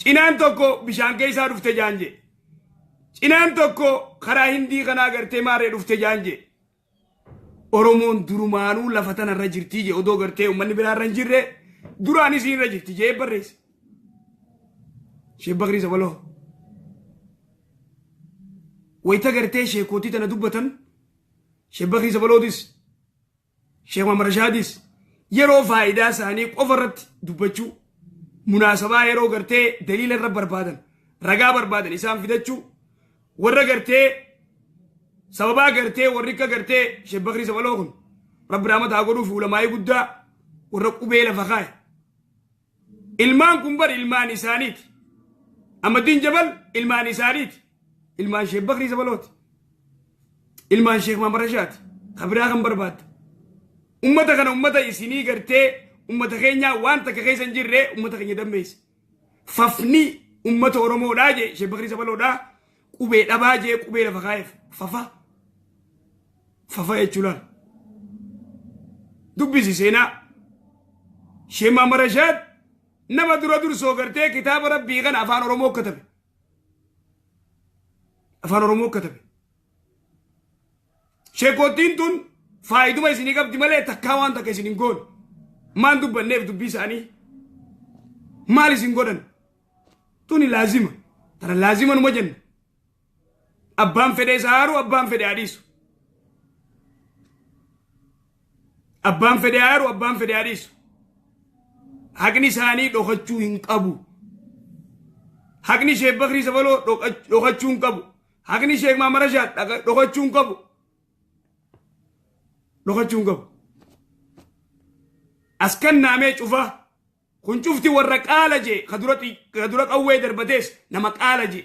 cinaan tokko bishaan keessaa dhuftee jaan jee cinaan tokko karaa Hindii kanaa gartee maarree dhuftee jaan jee Oromoon durumaanuu lafa tanarra jirtii jee odoo gartee ummanni biraarra hin jirre duraan isiin irra jirti jee barreesse Sheekh Bakrii Sabaloo wayita gartee sheekootii tana dubbatan Sheekh Bakrii Sabalootis Sheekh Muhammad Rashaadis yeroo faayidaa isaanii qofa irratti dubbachuu munaasabaa yeroo gartee daliila irra barbaadan ragaa barbaadan isaan fidachuu warra gartee sababaa gartee warri akka gartee Sheekh Bakrii Sabaloo kun rabbi rahmataa godhuuf ulamaa'ii guddaa warra qubee lafa kaa'e ilmaan kun bar ilmaan isaaniiti Ahmadiin Jabal ilmaan isaaniiti ilmaan Sheekh Bakrii Sabalooti ilmaan Sheekh Muhammad Rashaad kabiraa kan barbaadda ummata kana ummata isinii gartee ummata keenya waan takka keessa hin jirre ummata keenya dammeesse fafni ummata Oromoodhaa jee Sheekh Bakrii Sabaloodhaa qubee dhabaa jee qubee lafa kaa'eef fafa jechuudhaan dubbisi seenaa Sheekh Muhammad Rashaad nama dura dursoo gartee kitaaba rabbii kana afaan Oromoo katabe sheekootiin tun faayiduma isinii qabdi malee takkaa waan takka isin hin goone maan dubbanneef dubbii isaanii maal isin godhan tuni laazima tana laazima numa jenna abbaan fedhe isa haaru abbaan fedhe adiisu abbaan fedhe haaru abbaan fedhe adiisu haqni isaanii dhokachuu hin qabu haqni Sheekh Bakrii Sabaloo dhokachuu hin qabu haqni Sheekh Muhammad Rashaad dhokachuu hin qabu askan naamee cufa kun cufti warra qaala jee kadura qawwee darbatees nama qaala jee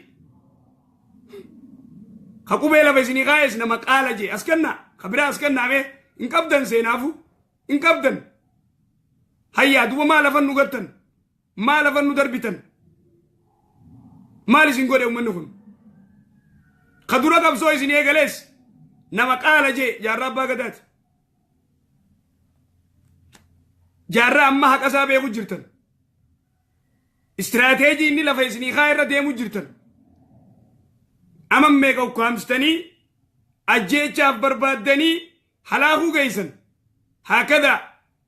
ka qubee lafa isinii kaa'es nama qaala jee askanna kabiraa askan naamee hin qabdan seenaafu hin qabdan hayyaa duba maal afan nu gattan maal afan nu darbitan maal isin godhe ummanni kun kadura qabsoo isin eegalees nama qaala jee jaarraa abbaa gadaati jaarraa amma haqasaa beeku jirtan istirateejii inni lafa isinii kaa irra deemu jirtan أمام ميكو كامستني أجيتشاف بربادني حلاقو جيسن هكذا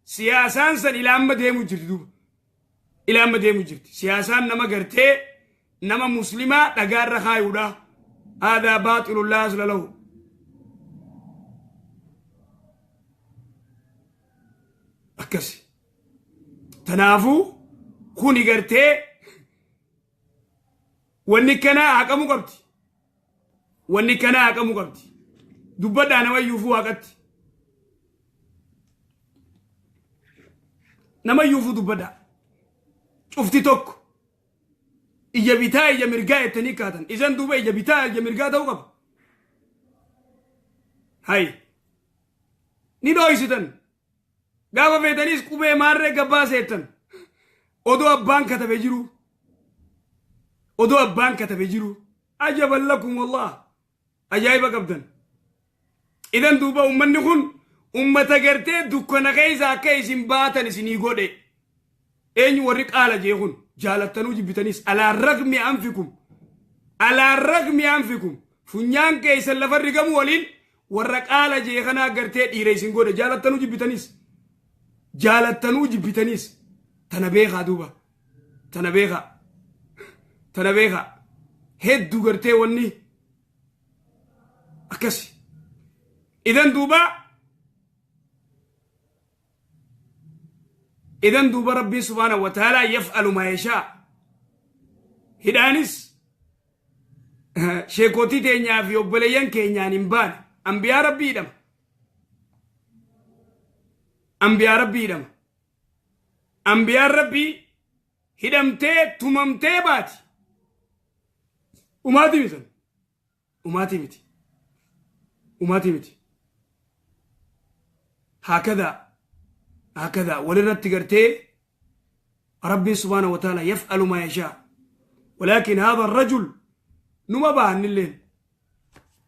سياسان سن إلى أما ديمو جردو إلى أما ديمو جرد سياسان نما قرتي نما مسلمة لقار رخايودا هذا باطل الله أصل له أكسي تنافو خوني قرتي واني كنا حكمو قبتي واني كنا حكمو قبتي دبدا نما يوفو حقتي نما يوفو دبدا شفتي توك إيجا بيتا إيجا مرقاية تنيكاتا إذن دوبا إيجا بيتا إيجا مرقاتا وقب هاي ندوي ستن قابا فيتانيس كوبي ماري قبا سيتن odoo abbaan katabe jiru odoo abbaan katabe jiru ajaban lakum wallah ajaa'iba qabdan idan duuba ummanni kun ummata gartee dukkana keessa akka isin baatan isinii godhe eenyu warri qaala jee kun jaalattanuu jibbitanis alaa ragmi anfikum funyaan keessan lafa rigamu waliin warra qaala jee kanaa gartee dhiira isin godhe jaalattanuu jibbitanis تنبيخا دوبا تنبيخا هدو قرتي وني أكسي إذن دوبا ربي سبحانه وتعالى يفعل ما يشاء هدانس شيكوتي تينيا في أبليان كينيا نمبان أنبياء ربي دم أنبياء ربي هدمتي تممتي باتي وماتي متي هكذا ولرت قرتي ربي سبحانه وتعالى يفعل ما يشاء ولكن هذا الرجل نما بها نلين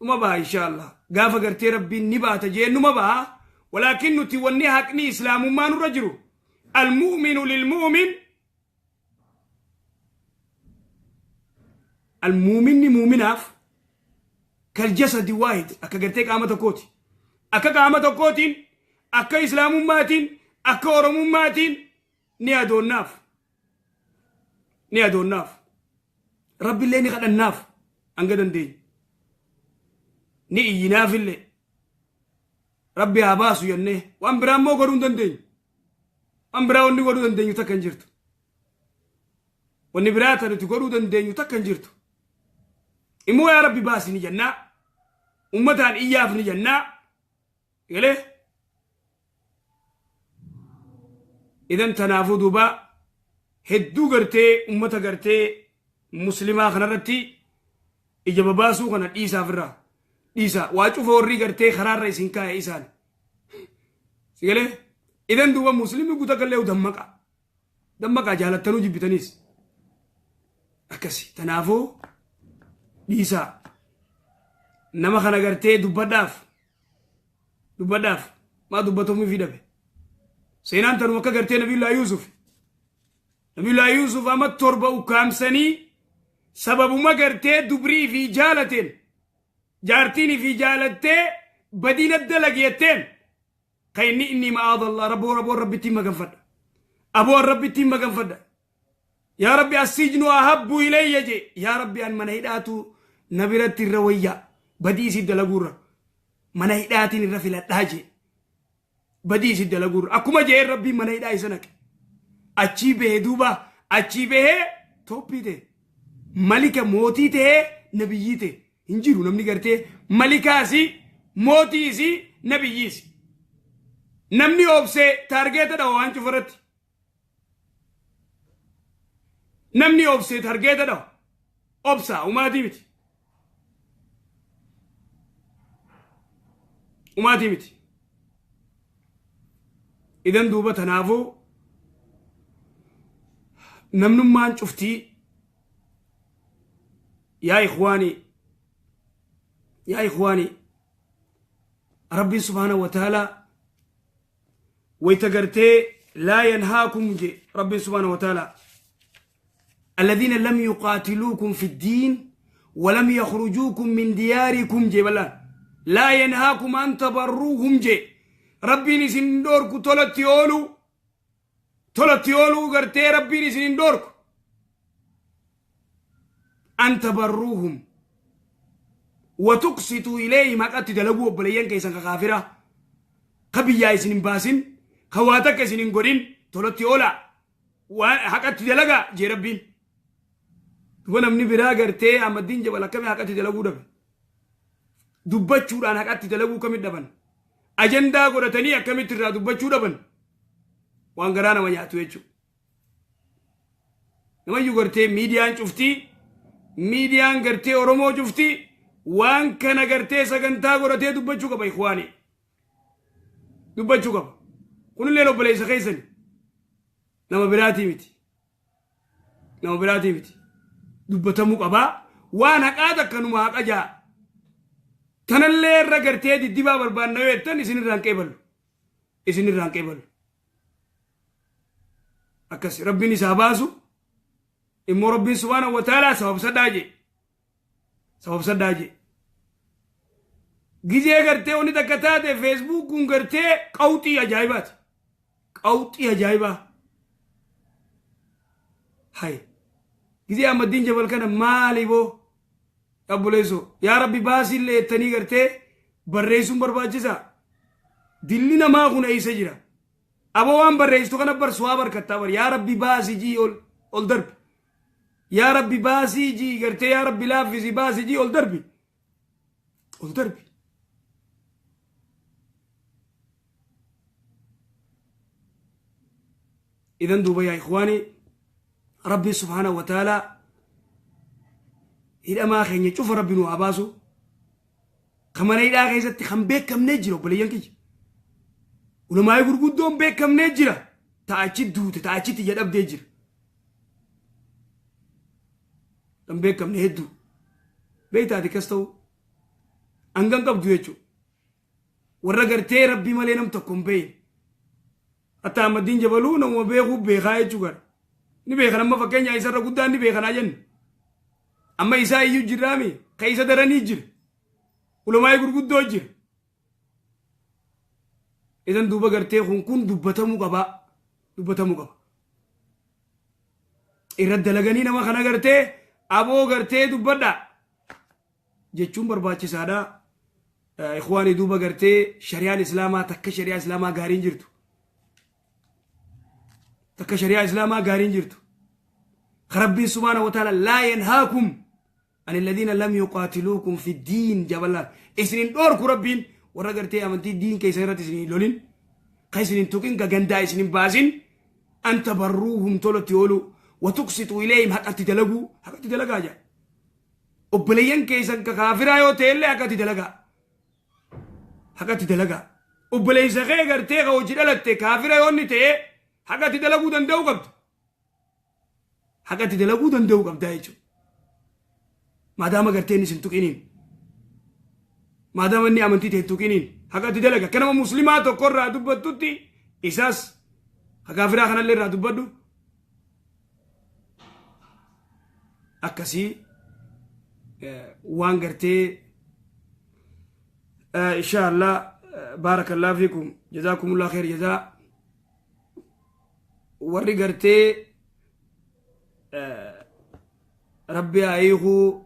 نما بها إن شاء الله قاف قرتي ربي نبا تجين نما بها ولكن نتوني حقني إسلام ما نرجره المؤمن للمؤمن المؤمن مؤمناف كالجسد واحد أكا قرتيك آمة كوتي أكا آمة كوتين أكا إسلام ماتين أكا أورم ماتين نيادو الناف ربي اللي نقل الناف أنقدن دين نئي ناف اللي ربي عباسو ينه وأنبرام مو قرون دين أمبرا وني ودو دندنيو تكن جرتو وني براتا نتي ودو دندنيو تكن جرتو إمو يا ربي باسي ني جنة أمتان إياف ني جنة يلي إذن تنافو دوبا هدو غرتي أمتا غرتي مسلمة خنرتي إجابة باسو خنر إيسا فرا إيسا واجو فوري غرتي خرار رئيسين كايا إيسان يلي إذن دوبا مسلمي قوتا قليو دمكا جالتنو جبتنيس أكسي تنافو ديسا نما خنا قرتي دباداف ما دباتومي في دبي سينان تنو مكا قرتي نبي الله يوسف أما التربة وكامسني سبب ما قرتي دبري في جالتين جارتيني في جالتين بدينة دلقيتين خيني إني معاذ الله ربي تيم مغنفد ربي تيم مغنفد يا ربي السجن أحب إلي جي يا ربي أن من هيداتو نبرت الروية بدي سيد لغور من هيداتي نرفل التاجي بدي سيد لغور أكما جي ربي من هيداتي سنك أچي به دوبا أچي به توبي تي ملك موتي تي نبيي تي انجيرو نمني کرتے ملكا سي موتي سي نبيي سي نمني اوبسي تارگيت دا وان چفرت نمني اوبسي تارگيت دا اوبسا وماتي متي إذن دوبا تنافو نمنو مان شفتي يا إخواني ربي سبحانه وتعالى ويتقرتي لا ينهاكم جي ربي سبحانه وتعالى الذين لم يقاتلوكم في الدين ولم يخرجوكم من دياركم جبلا لا ينهاكم أن تبروهم جي ربي نسين دوركو تولتيولو غرتي ربي نسين دوركو أن تبروهم وتقسطوا إليهم حقا تدلقوا بليان كيسان كافرة قبيا إسنين باسين خواتك إسنين قرين تولتيولا وحقا تدلقا جي ربين ونمني برا غرتي أما الدين جبلا كمي حقا تدلقوا دبن دبچودان حقا تدلقوا كمي دبن أجندا قرتني أكمي ترى دبچو دبن وانغرانا وياتو يجو نما يو غرتي ميديان شفتي ميديان غرتي أورومو شفتي وان كان غرتي سغنتا غرتي دبچو كبا إخواني دبچو كبا كل ليلو بليس خيسن نما براتي ميتي دبتمو كبا وانا قادا كانوا حقا جا تنالي رغرتي دي ديبا بربان نويتن اسن رانكيبل أكس ربي نساباسو إمو ربي سبحانه وتعالى سبب صداجي جيجي غرتي وني تكتاتي فيسبوك كون غرتي قوتي أجايبات هاي جيجي أما الدين جبل كان مالي بو أبو ليسو يا ربي باسي اللي تاني غرتي بريسون برباجيسا دلنا ما خون أي سجرة أبو وان بريستو كان برسوابر كتابر يا ربي باسي جي أول درب يا ربي باسي جي غرتي يا ربي لافزي باسي جي أول دربي إذن دوبا يا إخواني ربي سبحانه وتعالى إذا ما خيني شوف ربي نو عباسو كمان إذا غيزت خمبيك كم نجرو بلي ينكي ولما يقول قدوم بيك كم نجرة تأكيد دوت تأكيد تجد أبدي جر كم بيك كم نهدو بيت هذه كستو أنغام كبدو يجو ورغرتي ربي مالينم تكون بين أتا مدين جبلو نمو بيخو بيخاي جوغر نبيخنا ما فكين يا إسر قدان نبيخنا جن أما إسا يجو جرامي كيسا دراني جر ولما يقول قدو جر إذن دوبا غرتي كون دبتمو قبا إرد لغني نما خنا غرتي أبو غرتي دبدا جيتشون برباچي سادا إخواني دوبا غرتي شريعة الإسلام تك شريعة الإسلام غارين جرتو ربي سبحانه وتعالى لا ينهاكم عن الذين لم يقاتلوكم في الدين جبلا إسنين دوركو ربين ورغرتي أمنتي دين كي سيرت إسنين لولين كيسنين توكين كغندا إسنين بازين أن تبروهم تولو وتقسطوا إليهم حقا تدلقا جا وبليان كيسان كافرا يو تيلي حقا تدلقا وبليان سخي غرتي غوجدالت كافرا يو نتي حقا تدلقو دندو قبط دايجو ما دام غرتي نسن توكينين ما دام اني امنتي تهتوكينين حقا تدلقا كنما مسلمات وقرى دبتوتي إساس كافرا خنا اللي را دبدو أكسي وانغرتي إن شاء الله بارك الله فيكم جزاكم الله خير جزاء ورغرتي ربي أيهو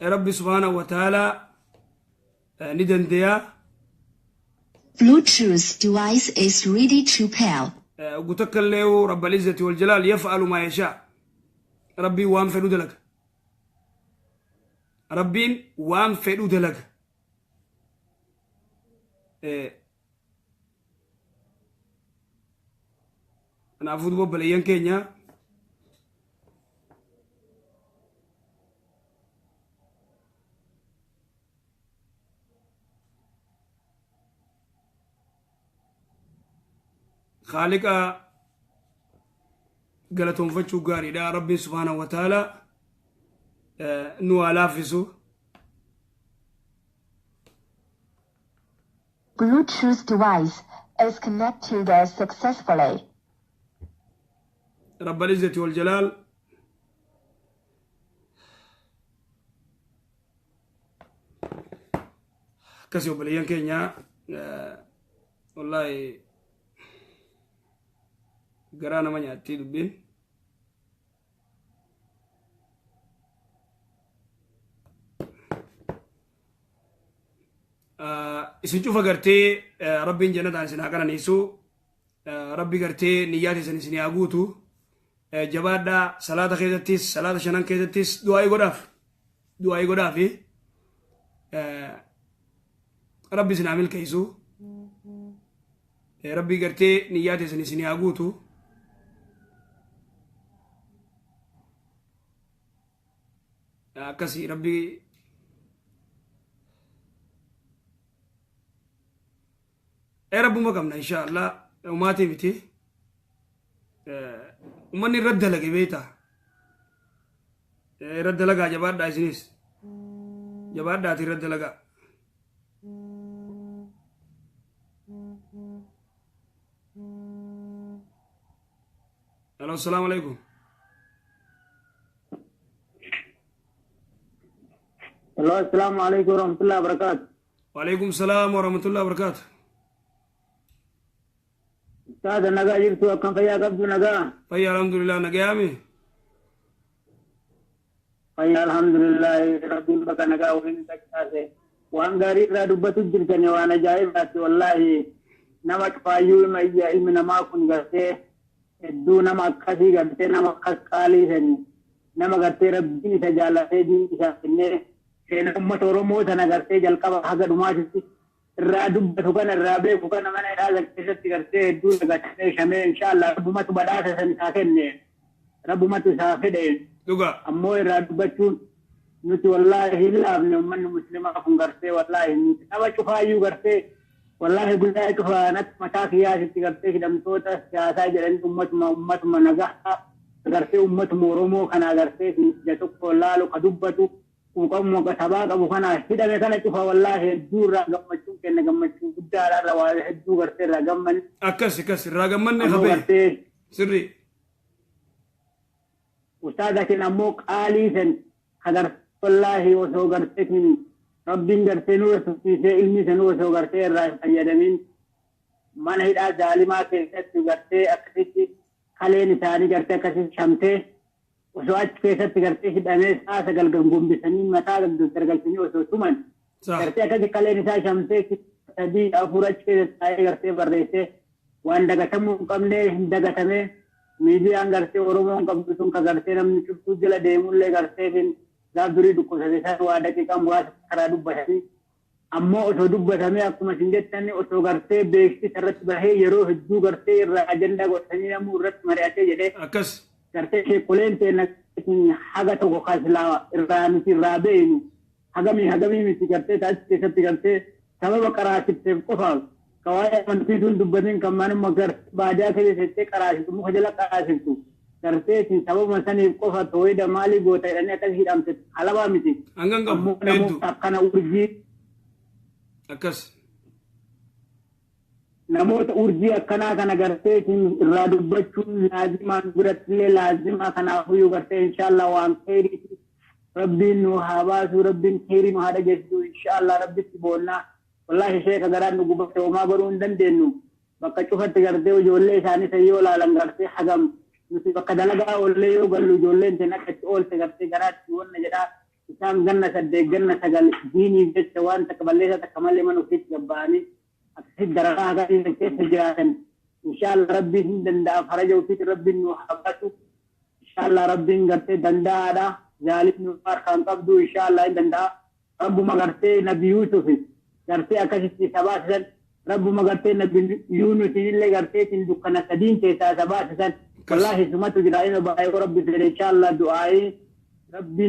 ربي سبحانه وتعالى ندنديا Bluetooth device is ready to pair. قلت له رب العزة والجلال يفعل ما يشاء ربي وام فدود لك ربين وام فدود لك أنا أفوت ببليان كينيا خالقا قالتهم فتشو قاري دا ربي سبحانه وتعالى نو ألافسو Bluetooth device is connected successfully. رب العزة والجلال كسي وبليان كينيا والله قرانا ما نعطي دبين isin cufa gartee rabbiin jannataan isin haa qananiisu rabbi gartee niyyaati isin haa guutu jabaadhaa salaata keessattis salaata shanan keessattis du'aa'ii godhaafi rabbi isin haa milkeessu rabbi gartee niyyaati isin haa guutu akkasii rabbi ربما قمنا إن شاء الله وما تبتي ومن رد لك بيتا رد لك جبار دايسنيس جبار داتي رد لك الو السلام عليكم السلام عليكم ورحمة الله وبركاته وعليكم السلام ورحمة الله وبركاته هذا نجا جبتوا كم فيا قبض نجا فيا الحمد لله نجامي فيا الحمد لله رب بك نجا وين تكاسه وان غاري را دبت جرتني وانا جاي بس والله نمك فايو ما يجي من ما كن غسه دو نمك كسي غسه نمك قالي سن نمك غسه ربي سجاله دين كسنه كن امه ورمو ثنا غسه جلقا حق دماجتي الرادب بتوكان الرابع وكان من هذا الكسر تكرته دون قتة شمال إن شاء الله رب ما تبدأ سنساكنه رب ما تسافده دوغا أمور الرادب بتشون نت والله إلا ابن من مسلم أفهم قرته والله نت أبى شوفا يو قرته والله قلنا شوفا نت متاخيا تكرته كدام توتا سياسة جرين أمة ما نجح قرته أمة مورمو خنا قرته جتوك والله لو كدوبتو وكم وكسباك أبو خنا هذا مثلا شوفا والله الدور قمتشون كنا قمتشون قد على الرواه الدور قرتي رقمن أكس رقمن خبي سري أستاذك نموك آليسن خدر والله وسو قرتك من ربين قرتي نور سوسي علمي سنور سو قرتي الرأي يدمين من هيدا ظالما كيست قرتي أكسيتي خلين ثاني قرتي كسي شمتي وسوات كيست قرتي هدامي ساسا قلقم بسنين متا قلقم ترقلتني وسو سمن قرتي أكسي خلين ثاني شمتي تدي أفورج كيست آي قرتي برديسي وان دقتمو قمني دقتمي ميديان قرتي ورمون قبضتون كقرتي نمني شفتو جلا ديمون لي قرتي فين ذا دري دكو سديسان وادكي كام واس خرا دبتني أمو أسو دبتني أكما سنجتني أسو قرتي بيكتي سرت بهي يرو هجو قرتي الرأجندا قرتني نمو رت مرياتي جدي أكس قرتي شي قولين تينا حاجة توقع خاسلا الرانسي الرابين حاجمي ميسي قرتي تاج كيست قرتي سبب قراشي تبقفال كوايا منفيدون دبتين كمان مگر باجا كده ستة قراشي تمو خجلا قراشي تو قرتي سبب مساني بقفا تويد مالي قوتا يعني أكاد أمسك حلبا ميسي أنغنغ أمو نمو تبقنا أورجي أكس نموت أورجي أكنا كنا قرتي را دبتشون لازمان برتلي لازم أكنا أخويو قرتي إن شاء الله وان خيري ربي نوحاباس وربي خيري مهادا جسدو إن شاء الله ربي تبولنا والله شيخ قرار نقبت وما برون دندنو بقى شوفت قرتي وجولي ساني سيو لالن قرتي حقم نسي بقى دلقا وليو قلو جولي انتنا كتقول سقرتي قرات شوون نجدا إسام جنة صدق جنة سقل ديني جد سوان تقبليسا تكمالي منو فيت جباني أكسد درقا قرتي نكيس جراحن إن شاء الله ربي دندا فرجو فيت ربي نوحاباتو إن شاء الله ربي قرتي دندا دا ذالب نوار خان قبدو إن شاء الله دندا رب ما قرتي نبي يوسف قرتي أكسد سباسا رب ما قرتي نبي يونس اللي قرتي تندقنا سدين تيسا سباسا والله سمعت جرائنا بأي ربي إن شاء الله دعائي ربي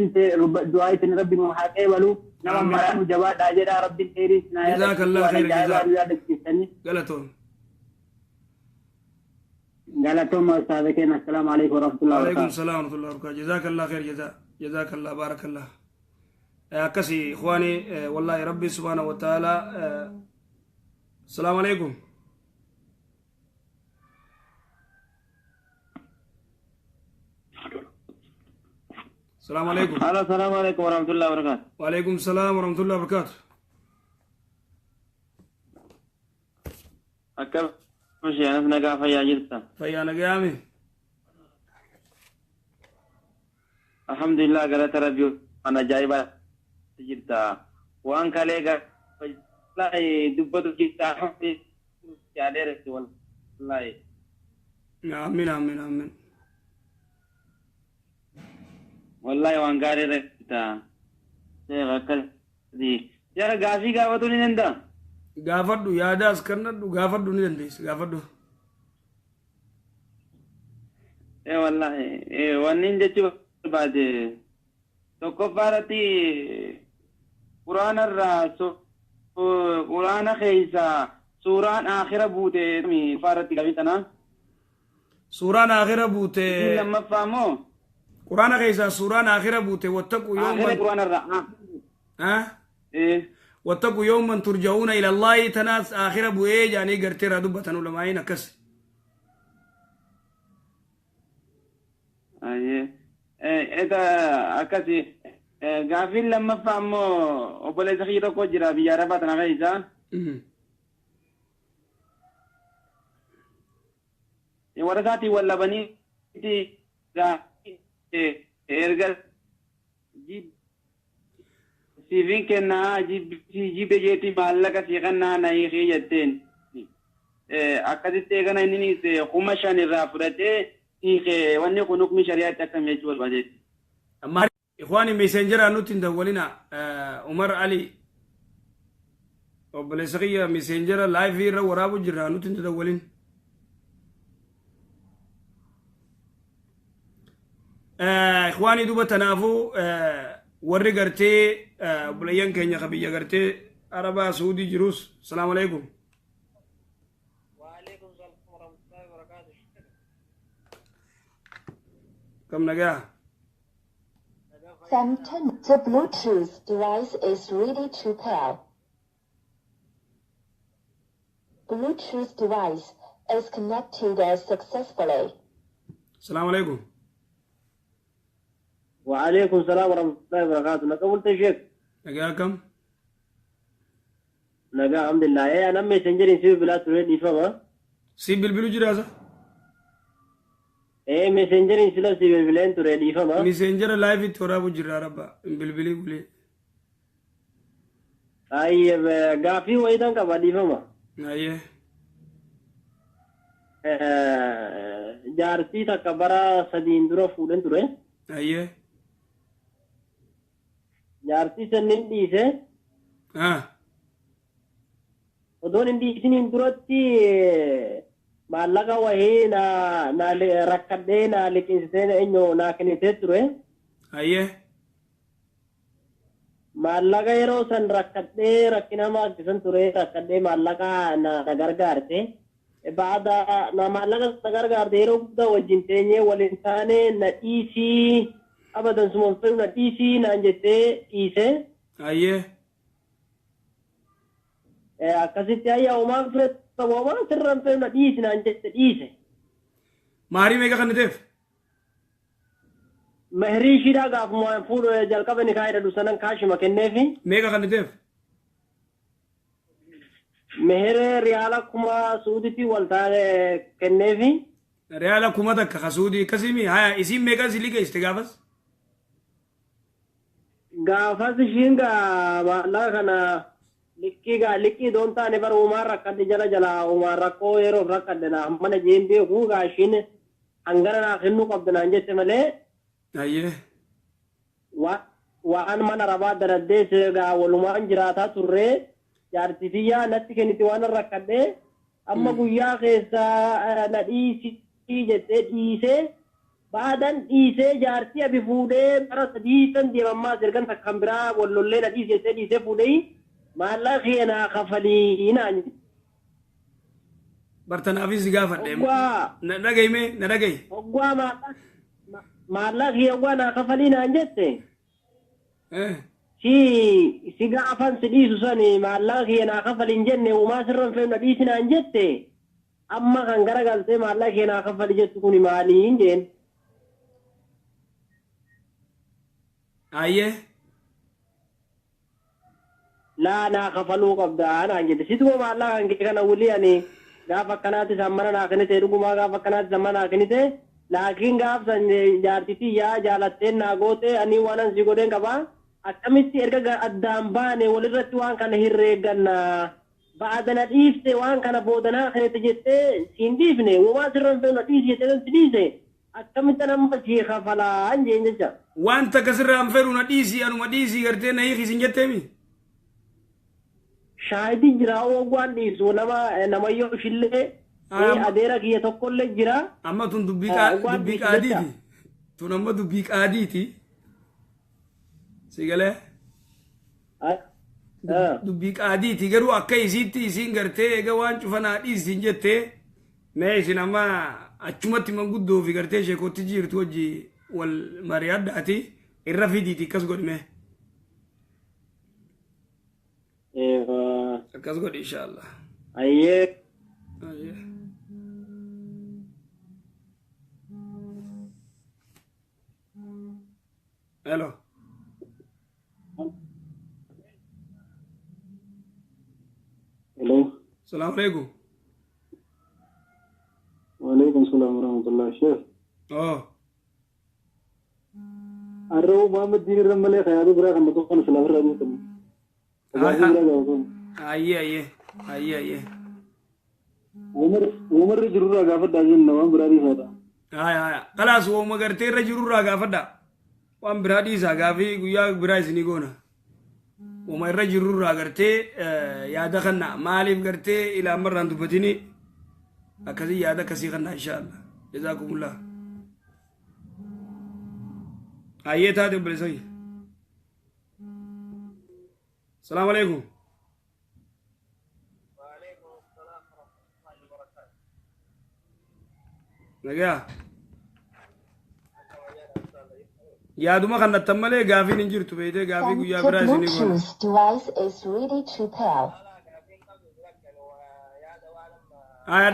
دعائي ربي محاكي ولو نعم مرانو جواد أجرى ربي تيريس نايا جزاك الله خير غلطون غلطون أستاذكين السلام عليكم ورحمة الله وبركاته وعليكم السلام ورحمة الله وبركاته جزاك الله خير جزاك الله بارك الله كسي إخواني والله ربي سبحانه وتعالى السلام عليكم السلام عليكم السلام عليكم ورحمة الله وبركاته وعليكم السلام ورحمة الله وبركاته أكم مشي أنا في نقافة يا جرتا فيانا قيامي الحمد لله قرأت ربي أنا جايبة جرتا وأن كاليغا لا دبتو جرتا يا ديرت والله آمين آمين آمين والله وأن قاري ركتا سيغا كالدي يا غافي غافتو نندا gaafadhu yaadaas kannadhu gaafadhu ni dandeessa gaafadhu والله ونين جتشو بعد تكفارتي قرآن الرأس قرآن خيسا سورة آخرة بوته مي فارتي كبيتنا suuraan aakhira buute لما فهمو quraana keessaa suuraan aakhira buute wattaqu آخرة yawman قرآن الرأس إيه wattaqu yawman turja'uuna ila allaahi tanaas aakhira bu'ee jaanii garteera dubbatan ulamaa'iin akkas أيه إذا أكاسي غافل لما فهمو أبولي سخيرو كوجرا بيارة باتنا خيسا ورثاتي ولا بني تي إرجل جيب سيفين كنا جيب جيتي بالله كسيخنا نايخي جتين أكاد تيجنا إني خمسة نرافرته إيه واني كنوك من شريعة تكمل يجوا البجت amma ikhwaani messenjera nuti dawwalina umar ali obboleessa kiyya messenjera live irra waraabu jirra nuti dawwalin ikhwaani duba tanaafu warri gartee obboleeyyan keenya kabiyya gartee arabaa suudii jirus salaamu alaikum وعليكم السلام ورحمة الله وبركاته. kam nagaa Samton, the Bluetooth device is ready to pair. Bluetooth device is connected successfully. salaamu alaikum وعليكم السلام ورحمة الله وبركاته نقول تشيك nagaa kam نجا الحمد لله إيه أنا ميسنجر إنسيو بلا تريد يفهم si bilbilu jiraasa إيه ميسنجر إنسيو سيبل بلين تريد يفهم messenjera live itti waraabu jirra rabba bilbilii bulee أي غافي ويدان كبادي فما ayyee جارتي تكبرا سدين درو فودن تري ayyee جارتي سنين ديسه ودون إندي سنين دروتي maallaqa wahii na rakkadhee na liqinsitee eenyu na kennitee ture ayyee maallaqa yeroo san rakkadhee rakkina maasisan ture rakkadhee maallaqa na gargaarte baada na maallaqa na gargaarte yeroo guddaa wajjin teenyee waliin taane na dhiisii abadan sumooftuu na dhiisii naan jettee dhiise ayyee akkasitti ayyaa uumaan fudhatu uumaan sirraan ta'e na dhiisi naan jette dhiise. maarii meeqa kanniteef Mehrii shiidhaa gaafuma fuudhu jalqaba ni kaa'edha dusanan kaashima kenneefi. meeqa kanniteef Meheree riyaala kuma suuditti wal taane kenneefi. reyaala kuma takka kasuudii akkasimi haya isiin meeqa si liqeessite gaafas Gaafas ishiin maallaqa kana likkii doon taane bara uumaan rakkadde jala uumaan rakkoo yeroof rakkadde na mana jeen beeku ishiin hangana naa kennuu qabdu naan jette malee ayyee waan mana rabaa daraddees walumaan jiraataa turree jaartitiyyaa natti kenniti waan rakkadde amma guyyaa keessa na dhiisii jettee dhiisee baadan dhiisee jaartii abi fuudhee bara sadii san deemammaa ergan takkan biraa wallollee na dhiisee jettee dhiisee fuudhee maallaqa keenaa kafalii naan bartanaafis gaafadhe na dhagayme na dhagay oggaa maallaqa kee oggaa naa kafalii naan jette si gaafan si dhiisu sani maallaqa kee naa kafaliin jenne uumaa sirran fe'u na dhiisi naan jette amma kan garagaltee maallaqa kee naa kafali jettu kuni maaliin jeen ayyee laa naa kafaluu qabdaa naan jette situma maallaqa kan kee kana wuli ani gaafa akkanaatti sammana naa kennite dhugumaa gaafa akkanaatti sammana naa kennite laakiin gaafsan jaartitii yaa jaalatteen naa goote ani waanan si godheen qaba akkamitti erga addaan baane walirratti waan kana hirreegganna baadana dhiifte waan kana boodanaa kanete jettee siin dhiifne waan sirran fe'u na dhiisi jettee si dhiise akkamitti nama si kafalaan jeen jecha wanta kasirraan fedhu na dhiisi anuma dhiisi gartee na hiikisin jetteemi shaahidi jira ogwaan dhiisu nama yoo ishillee adeera kiyya tokkollee jira amma tun dubbii qaadiiti tun amma dubbii qaadiiti sigalee dubbii qaadiiti garuu akka isiitti isiin gartee eega waan cufanaa dhiisin jettee mee isin amma achumatti manguddoo fi gartee sheekootti jirtu wajji wal mari'addaati irra fidiiti akkas godhime akkas godhi inshaallah ayyee hello hello assalamu alaikum وعليكم السلام ورحمة الله شيخ الرو محمد دين الرملي خيالي برا خمتو خان سلام رحمة aye عمر جرورا غافر داجن نوام برادي سادا خلاص wo magartee irra jirurraa gaafadha waan biraa dhiisaa gaafii guyyaa biraa isinii goona woma irra jirurraa gartee yaada kanna maaliif gartee ilaa marraan dubbatini akkasii yaada akkasii kanna inshaallah jazaakumullah ayyee taate obboleessayya السلام عليكم وعليكم السلام ورحمة الله وبركاته نجا يا دوما خنا تملي غافي نجرت بيته غافي يا براس نيغون Bluetooth device is ready to pair.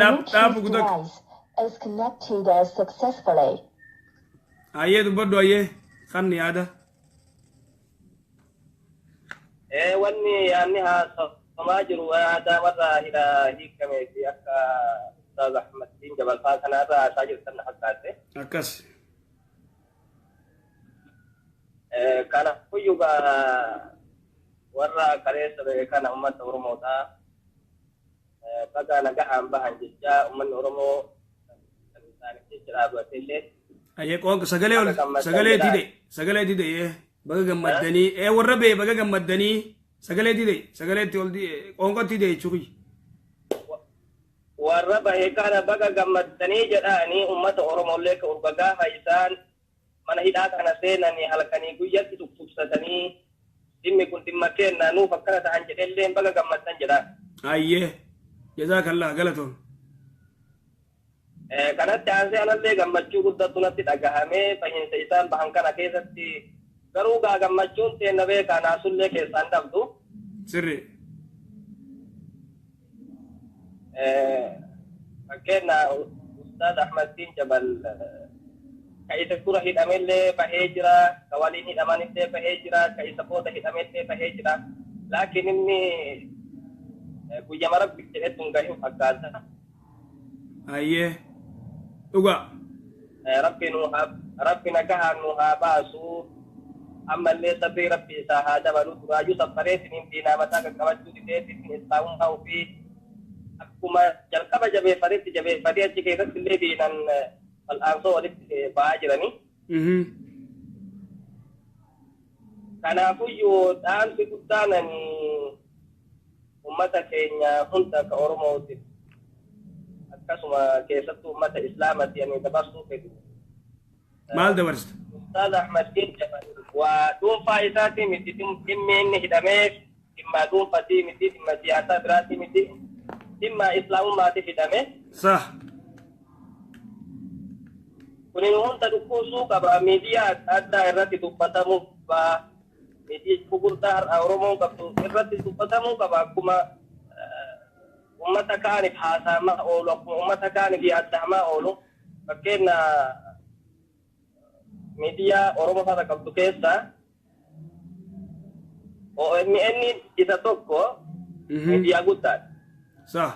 داب Bluetooth غدك device is connected successfully. دبدو خني هذا wanni yaanni haasamaa jiru aadaa warra hiikamee fi akka Ustaaz Ahmaddiin Jabalfaa kanarra haasaa jirtan na fakkaate. akkas Kana kuyyugaa warra kaleessa ba'e kana uummata Oromoodhaa baga nagahaan bahan jecha uummanni Oromoo kan isaaniif jecha dhaabbatee illee ayyee qoonq sagalee dide baga gammaddanii warra bee baga gammaddanii sagalee dide sagaleetti ol qoonqotti dide jechuuki warra bahee kana baga gammaddanii jedhaanii uummata Oromollee ka urga gaafa isaan mana hidhaa kana seenanii halkanii guyyatti tuksatanii dhimmi kun dhimma kennaa nuuf akkana ta'an jedhellee baga gammaddan jedhaan. ayyee jazaakallah galatoon kanatti aansee anallee gammachuu guddattu natti dhagahamee fayyinsa isaan bahan kana keessatti garuu gaa gammachuun teenna beekaa naasullee keessaan dhabdu. sirri fakkeenya Ustaaz Ahmaddiin Jabal ka isa dura hidhamellee bahee jira ka waliin hidhamanillee bahee jira ka isa booda hidhamellee bahee jira laakiin inni guyyama rabbi jedhetti hin gahin fakkaata. ayyee dhugaa rabbi nagahaan nu haa baasu ammallee sabbii rabbi isaa haa dabalu duraayyuu saffareetiniin diinaa mataa qaqqabachuu dideetiin islaamummaa ofii akkuma jalqaba jabeeffatee achi keessatti illee diinan wal'aansoo walitti ba'aa jiranii. Kanaafuyyuu dhaamsi guddaan ummata keenya hunda ka Oromootiif akkasuma keessattuu ummata Islaamatti ani dabarsuu fedhu. maal dabarsta? Ustaaz Ahmaddiin Jabal waa dhuunfaa isaatii miti dhimmi inni hidhameef dhimma dhuunfaatii miti dhimma siyaasaa biraatii miti dhimma islaamummaatiif hidhame. Sah. Kunin hunda dhukkubsuu qaba miidiyaa adda irratti dubbatamuu qaba miidiyaa gurguddaa har'a Oromoon qabdu irratti dubbatamuu qaba akkuma ummata kaaniif haasamaa oolu akkuma ummata kaaniif yaadamaa oolu fakkeenya miidiyaa Oromoo sana qabdu keessa OMN isa tokko miidiyaa guddaadha. Sah.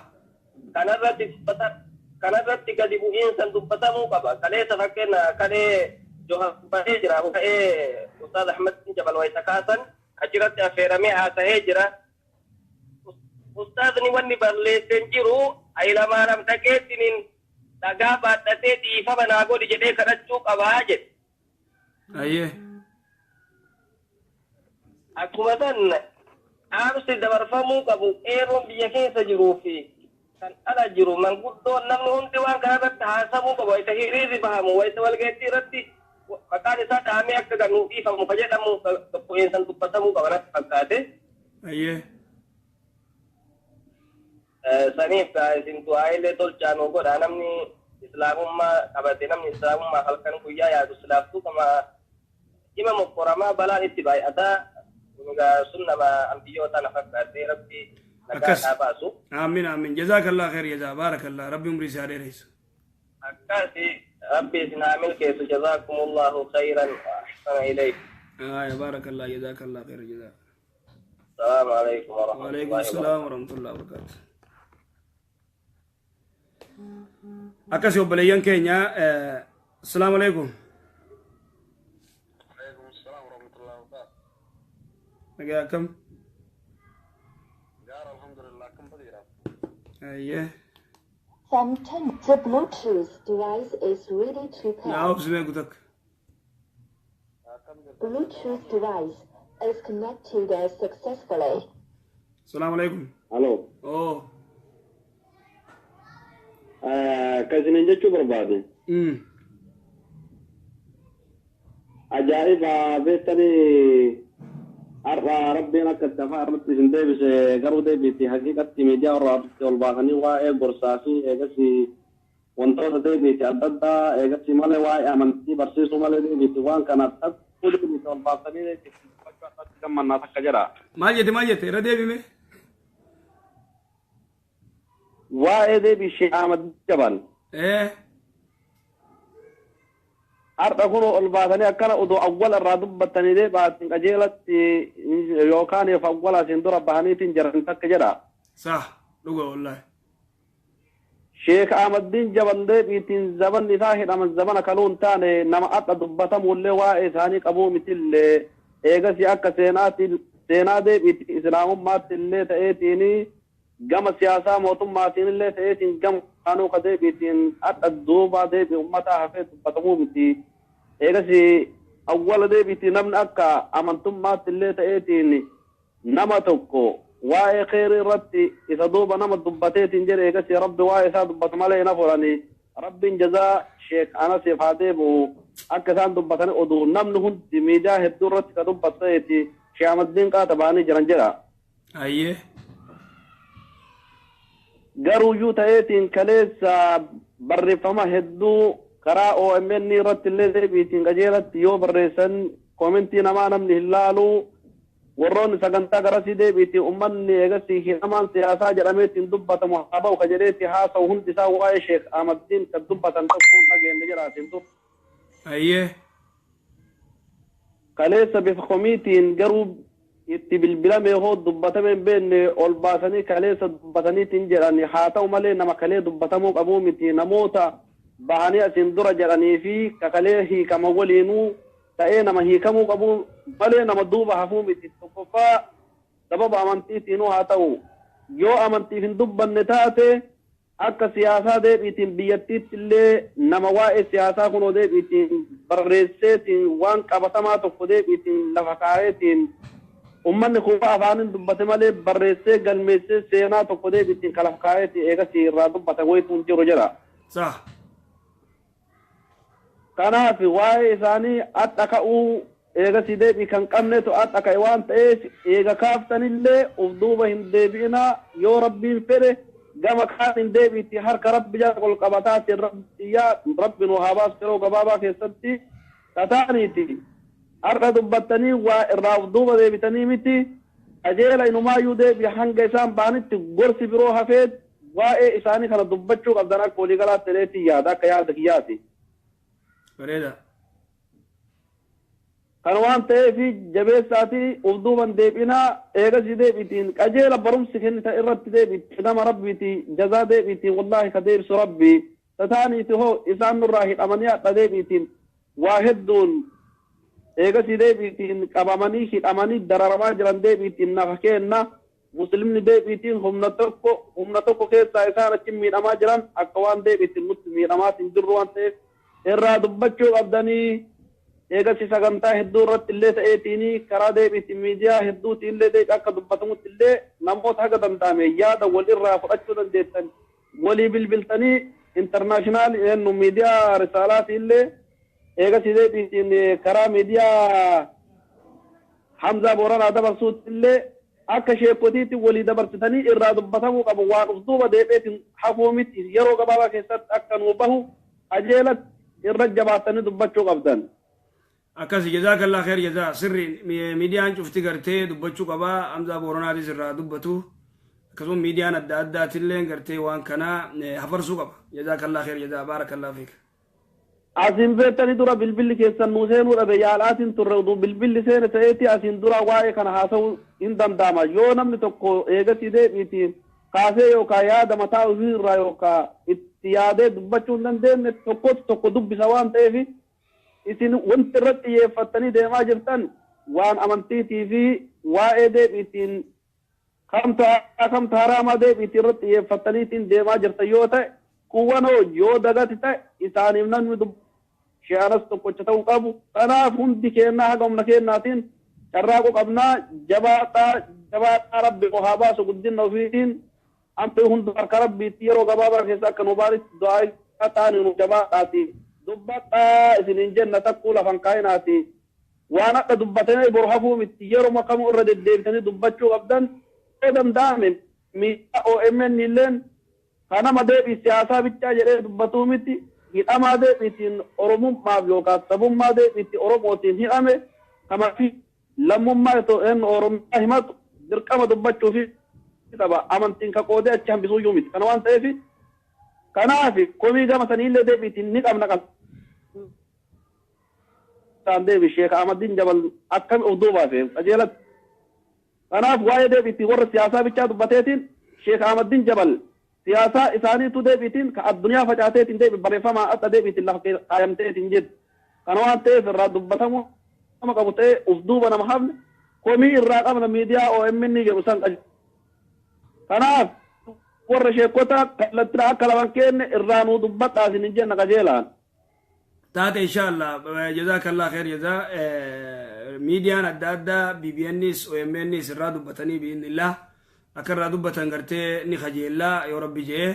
kanarratti gadi bu'iinsan dubbatamuu qaba. Kaleessa fakkeenya kalee Johaanee jira ka'ee Ustaaz Ahmad Jabal wayita kaasan achirratti affeeramee haasa'ee jira. Ustaazni wanni balleesseen jiru Hayilamaariyaam dhaqeettiniin dhagaa baadhatee dhiifama naa godhi jedhee kadhachuu qabaa jedhe. Ayyee. Akkuma san dhaamsi dabarfamuu qabu qeerroon biyya keessa jiruu fi kan ala jiru manguddoon namni hundi waan kanarratti haasamuu qabu. Wayita hiriirri bahamu wayita walgeettii irratti maqaan isaa dhahamee akka ganuu dhiifamu ka jedhamu bu'iinsan dubbatamuu qaba natti fakkaate. Ayyee. Saniif isintu haayilee tolchaanuu godha namni islaamummaa qabate namni islaamummaa halkan guyyaa yaadu silaaftuu kama ima mokkoramaa balaan itti baay'ataa sun nama ambiyyoota na fakkaatee rabbi nagaa naa baasu. Amiin amiin jazaakallah khair jazaa baarakallah rabbi umrii isaa dheereessu. Akkasi rabbi isin haa milkeessu jazaakumullahu khairan wa ahsana ilayk. Baarakallah jazaakallah khair jazaa. Salaamu alaykum wa Wa alaykum assalam wa rahmatullahi wa barakatuh. Akkasi obboleeyyan keenya assalaamu alaykum. Nagaa akkam? Yeah. Sometimes the Bluetooth device is ready to pair. Now, Gutak. Bluetooth device is connected successfully. Assalamu alaikum. Hello. Oh. Kasinin jechuu barbaade. Ajaa'iba beektanii har'a rabbiin akka tafaa irratti isin deebise garuu deebiti haqiiqatti miidiyaa irraa ol baasanii waa'ee gorsaa fi eegasi wantoota deebiti adda addaa eegasi malee waa'ee amantii barsiisuu malee deebiti waan kana takkuu deebiti ol baasanii deebiti gammannaa takka jedha. Maal jette irra deebime? Waa'ee deebii Sheekh Ahmad Jabal. Har'a kun ol baasanii akkana odoo awwal irraa dubbatanii deebaatiin qajeelatti yookaan if awwal asiin dura bahaniitiin jiran takka jedha. Sah dhuga wallahi. Sheekh Ahmadiin Jabal deebiitiin zaban isaa hidhaman zabana kanuun taane nama akka dubbatamullee waa'ee isaanii qabuu mitillee eegasi akka seenaa deebiitti islaamummaatti illee ta'eetiini gama siyaasaa mootummaatiin illee ta'eetiin gama kaanuu ka deebiitiin akka duubaa deebii uummataa hafee dubbatamuu miti. Eegasi awwala deebiitti namni akka amantummaatti illee ta'eetiin nama tokko waa'ee khairii irratti isa duuba nama dubbateetiin jedhe eegasi rabbi waa'ee isaa dubbatu malee na furanii rabbiin jazaa Sheekh Anasiif haa deebi'u akka isaan dubbatanii oduu namni hundi miidiyaa hedduu irratti ka dubbatu ta'eeti Sheekh Ahmadiin qaata ba'anii jiran jedha. Ayyee. Garuuyyuu ta'eetiin kaleessa barreeffama hedduu karaa OMN irratti illee deebiitiin qajeelatti yoo barreessan koomentii namaa namni hin laalu warroonni sagantaa garasii deebiitiin uummanni eegasii hidhamaan siyaasaa jedhameetiin dubbatamu haa ba'u ka jedheetti haasa'u hundi isaa waa'ee Sheekh Ahmadiin kan dubbatan tokkoon dhageenne jedhaatiin dur. Ayyee. Kaleessa bifa komiitiin garuu itti bilbilamee hoo dubbatamee hin beekne ol baasanii kaleessa dubbataniitiin jedhani haa ta'u malee nama kalee dubbatamuu qabuu miti namoota bahanii asiin dura jedhanii fi kakalee hiikama waliinuu ta'ee nama hiikamuu qabuu malee nama duuba hafuu miti. Tokkoffaa sababa amantiitiinuu haa ta'u yoo amantiif hin dubbanne taate akka siyaasaa deebiitiin biyyattiitti illee nama waa'ee siyaasaa kunoo deebiitiin barreesseetiin waan qabatamaa tokko deebiitiin lafa kaa'eetiin ummanni kun afaanin dubbate malee barreessee galmeessee seenaa tokko deebiitiin kalaf kaa'eetiin eegasii irraa dubbatan wayituun jiru jedha. Sah. Kanaaf waa'ee isaanii adda ka'uu eegasii deebii kan qabnetu adda ka'e waan ta'eef eega kaaftanillee of duuba hin deebi'inaa yoo rabbiin fedhe gama kaan hin deebiitti harka rabbi jala ol qabataatiin rabbi nu haa baasu yeroo gabaabaa keessatti tataaniiti. Har'a dubbattanii waa irraa of duuba deebitanii miti qajeela inumaayyuu deebii hanga isaan baanitti gorsi biroo hafee waa'ee isaanii kana dubbachuu qabdan akka waliigalaatti ta'eetti yaada akka yaada kiyyaati. Bareeda. kan waan ta'eefi jabeessaatii ufduuban deebinaa eegasii deebitiin qajeela barumsi kennita irratti deebiti nama rabbiiti jazaa deebitiin wallaahi ka deebisu rabbii tataaniiti hoo isaan nurraa hidhamanii hadha deebitiin waa hedduun eegasii deebitiin qabamanii hidhamanii dararamaa jiran deebitiin nafa kenna muslimni deebitiin humna tokko keessaa isaan achi miidhamaa jiran akka waan deebitiin nutti miidhamaatiin jirru waan ta'eef irraa dubbachuu qabdanii eegasi sagantaa hedduu irratti illee ta'eetiini karaa deebiitiin miidiyaa hedduutiin illee deebi akka dubbatamutti illee namoota haga danda'ame yaada wal irraa fudhachuu dandeessan walii bilbiltanii intarnaashinaal eenyu miidiyaa risaalaatii illee eegasi deebiitiin karaa miidiyaa Hamza Booranaa dabarsuutti illee akka sheekotiitti walii dabarsitanii irraa dubbatamuu qabu waan ufduuba deebiitiin hafuu miti yeroo gabaabaa keessatti akka nuu bahu ajeelatti irra jabaatanii dubbachuu qabdan. Akkas jazakallah khair jazaa sirri miidiyaan cufti gartee dubbachuu qabaa Hamza Booranaatis irraa dubbatu akkasuma miidiyaan adda addaatillee gartee waan kana hafarsuu qaba jazakallah khair jazaa baarakallah fiik. Asin beektanii dura bilbilli keessan nuu seenuu dhabe yaalaatiin turre uduu bilbilli seene ta'eeti asin dura waa'ee kana haasa'uu hin danda'ama yoo namni tokko eegasii deebiitiin kaasee yookaan yaada mataa ofii irraa yookaan itti yaadee dubbachuu hin dandeenye tokko dubbisa waan ta'eef isin wanti irratti xiyyeeffattanii deemaa jirtan waan amantiitii fi waa'ee deebiitiin kamtu haraamaa deebiitii irratti xiyyeeffattaniitiin deemaa jirtan yoo ta'e kuwwanoo yoo dagati ta'e isaaniif namni shi'aanas tokkocha ta'uu qabu kanaaf hundi kennaa haga humna kennaatiin carraaquu qabnaa jabaadhaa rabbi haa baasu guddina ofiitiin ampe hundu harka rabbiitti yeroo gabaabaa keessa akka nu baaritti du'aa ta'anii nu jabaadhaati dubbadhaa isiniin jenna takkuu lafan kaayinaati waan akka dubbatanii boru hafuu miti yeroo makamuu irra deddeebitanii dubbachuu qabdan danda'ame miidhaa OMN illeen kanama deebii siyaasaa bichaa jedhee dubbatuu miti hidhamaa deebiitiin oromummaaf yookaan sabummaa deebiitti oromootiin hidhame kamafi lammummaa oromummaa himatu dirqama dubbachuufi qaba amantiin ka qoodee achi hambisuu iyyuu miti kana waan ta'eef kanaaf komii gama saniillee deebiitiin ni qabna kan deebi Sheekh Ahmadiin Jabal akkam of duubaafe qajeelatti kanaaf waa'ee deebiitiin warra siyaasaa bichaa dubbateetiin Sheekh Ahmadiin Jabal siyaasaa isaaniitu deebiitiin ka addunyaa facaateetiin deebi barreeffamaa adda deebiitiin lafa kaayamteetiin jedhu kana waan ta'eef irraa dubbatamu nama qabu ta'ee of duuba nama hafne komii irraa qabna miidiyaa OMN jedhu san kanaaf warra sheekota kallattii akka laban kenne irraa nuu dubbadhaa isin jenna qajeelaan. Taate inshallah jazakallah khair jazaa miidiyaan adda addaa BBNs OMNs irraa dubbatanii bi'inillah akka irraa dubbatan gartee ni kajeellaa yoo rabbi jee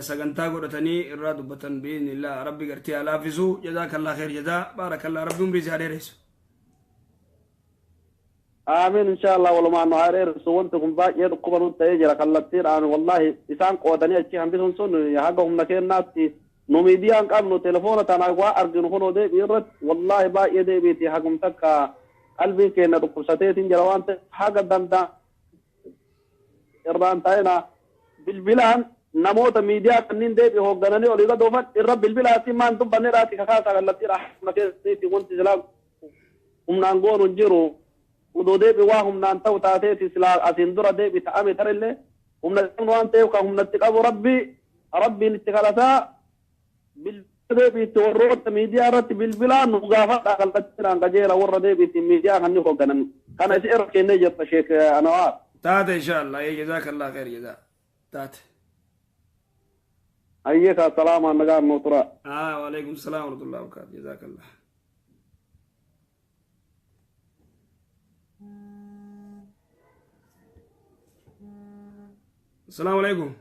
sagantaa godhatanii irraa dubbatan bi'inillah rabbi gartee alaafisu jazakallah khair jazaa baarakallah rabbi umrii isaa dheeressu. آمين إن شاء الله والله ما نهار سوونتكم باقي يدكم نوتة يجرا كلتير أنا والله إسان قوتني أشي هم بيسون سون يهاجهم لكن ناس نوميديان قبل تلفون تانا قوا أرجون هونو ده بيرد والله باقي ده بيتي هاجم تكا قلبي كنا دكتور ستين جروان حاجة دندا إربان تاينا بالبلان نموت ميديا كنين ده بيهوج دناني وليدا دوفن الرب بالبلان تي ما أنتم بنيراتي كخاصة كلتير لكن تي وانت جلاب نانغون ونجرو ودو دي بواهم نانتو تاتي سلا أسندرا دي بتعامي ترلي هم نتكلم وانتو كهم نتكلم ربي نتكلتا بالدي بتوروت ميديا رت بالبلان نغافة أقل قجيرا ورا دي بت ميديا خنيكو كان يسير كيني جت شيخ أنوار تات إن شاء الله جزاك الله خير جزاك تات أيك السلام عليكم نوترا وعليكم السلام ورحمة الله وبركاته جزاك الله السلام عليكم.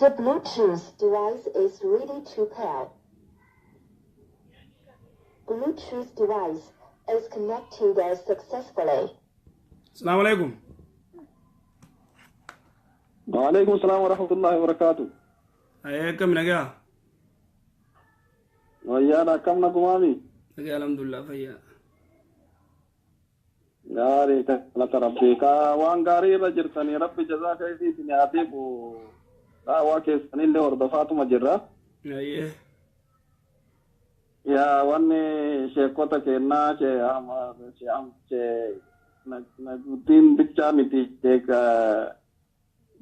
The Bluetooth device is ready to pair. Bluetooth device is connected successfully. السلام عليكم. وعليكم السلام ورحمة الله وبركاته. أيكم نجا. ويانا كم نقومي؟ نجا الحمد لله فيا. غاري كلا ربي كا وان غاري رجرتني ربي جزاك يديني اتيبو لا واكي سنين اللي وردفات مجرة ايه يا واني شيكوتا كينا شي ام شي نجدين بيتشامتي تيك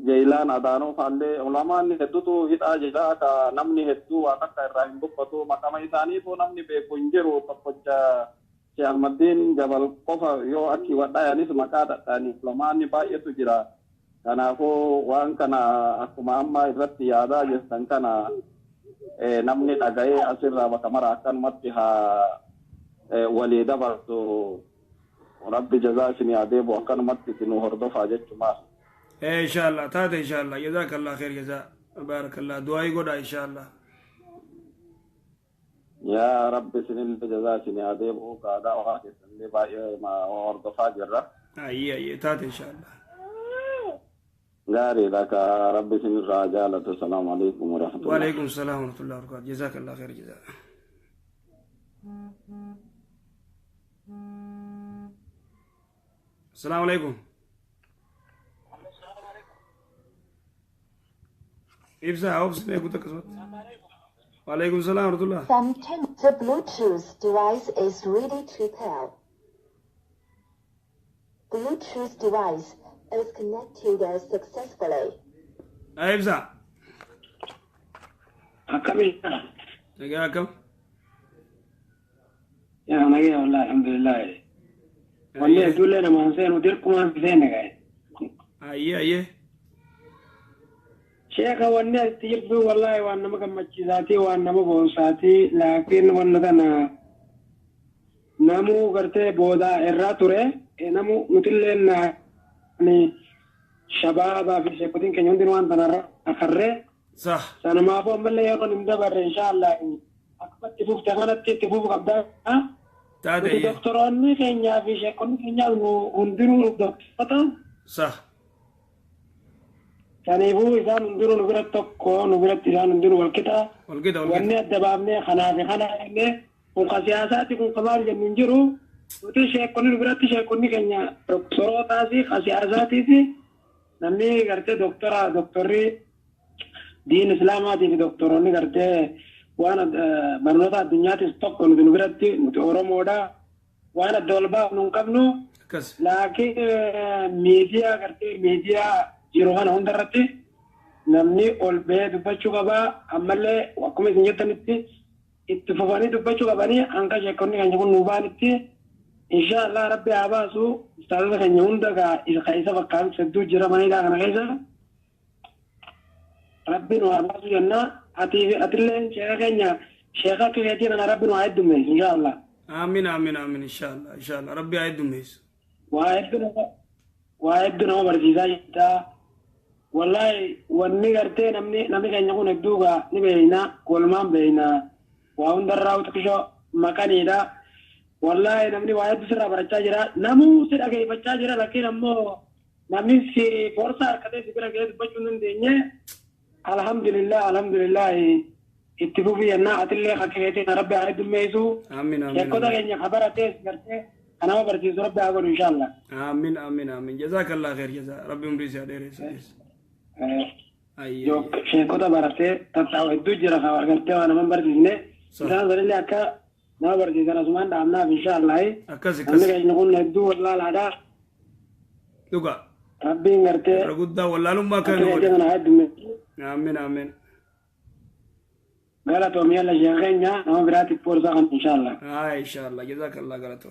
جيلان أدانو فالله علماء نهدوتو هدا جدا كا نمني هدو واتك الرحيم بقطو مكامي ثاني تو نمني بكونجرو تفجع شيخ المدين جبل قفا يو أكي وطايا نيس مكادا ثاني علماء نباية تجرا كان أكو وان كان أكو ماما إرتي يادا جستن كان نمني نغاية أسر وكمرا كان متها وليدا برضو ربي جزاكني عذاب وكان متي نهردو فاجت ما ان شاء الله تاتا ان شاء الله جزاك الله خير جزاء بارك الله دعائي قدا ان شاء الله يا رب سنين جزاكني عذاب وكذا وهكذا اللي باي ما هردو فاجر اي تاتا ان شاء الله غاري لك رب سنين رجالة السلام عليكم ورحمة الله وعليكم السلام ورحمة الله وبركاته جزاك الله خير جزاء السلام عليكم إبسا أوبس ما يقول تكسبت وعليكم السلام ورحمة الله Sometimes the Bluetooth device is ready to pair. Bluetooth device is connected successfully. إبسا أكمل نجا كم يا نجا والله الحمد لله والله يقول لنا ما نسين وديركم ما نسين نجا أيه شيخ والناس تجيبوا والله وأنا ما كم مجزاتي وأنا ما بوساتي لكن والله نامو قرتي بودا الراتورة نامو مثلنا يعني شباب في شيكودين كن يندين وان تنار أخره صح سأنا ما أفهم بالله يكون مدبر إن شاء الله أكبر تفوق تغنت تفوق قبضة تادي دكتوران كنيا في شيكودين كنيا ونديرو دكتور صح كان يبغوا إذا نديرو نقرأ تكو نقرأ إذا نديرو والكتا واني الدبابني خنا إني وقاسياسات يكون كبار جننجرو وتشيكوني نقرأ تشيكوني كنيا دكتورات هذه قاسياسات هذه نمني قرتي دكتوري دين إسلامات في دكتوروني قرتي وانا برنوتا الدنيا تستوك ونقرأ نتورو مودا وانا دولبا ننقبنو لكن ميديا قرتي ميديا jiruhan hundarratti namni ol bee dubbachuu qaba ammallee akkuma isin jettanitti itti fufanii dubbachuu qabanii hanga sheekonni keenya kun nuu baanitti inshallah rabbi haa baasu ustaazota keenya hunda isa fakkaan sedduu jira maniidhaa kana keessa rabbi nu haa baasu jenna atillee sheeka keenya sheeka keetii kana rabbi nu haa heddummeessu inshallah آمين آمين آمين إن شاء الله ربي عيدهم ميس واحد نو برجيزا جدا والله وني غرتي نمي كان يكون الدوغا نبينا كلمان بينا وهم دراو تكشو مكاني دا والله نمني واحد سرا برجاجرا نمو سرا كي برجاجرا لكن امو نمني سي فورسا كده سبرا كده بچون دنيا الحمد لله اتفوفي ان اتلي خكيتي ربي عيد ميزو آمين آمين يكودا كان خبرتي غرتي أنا ما برجيز ربي أقول إن شاء الله. آمين آمين آمين جزاك الله خير جزاء ربي مريسي عليه جو شيء كذا برتة تتعود دوجرا خوار كرتة وأنا ما برجيزني. إذا نزل لي أكا ما برجيز أنا زمان دامنا إن شاء الله. أكاسي أنا كأي نقول ندو ولا لا دوكا. ربي مرتة. رغودا ولا لما كان. آمين آمين. غلطوا ميلا جاهينيا نو براتي فورزا إن شاء الله. إن شاء الله جزاك الله غلطوا.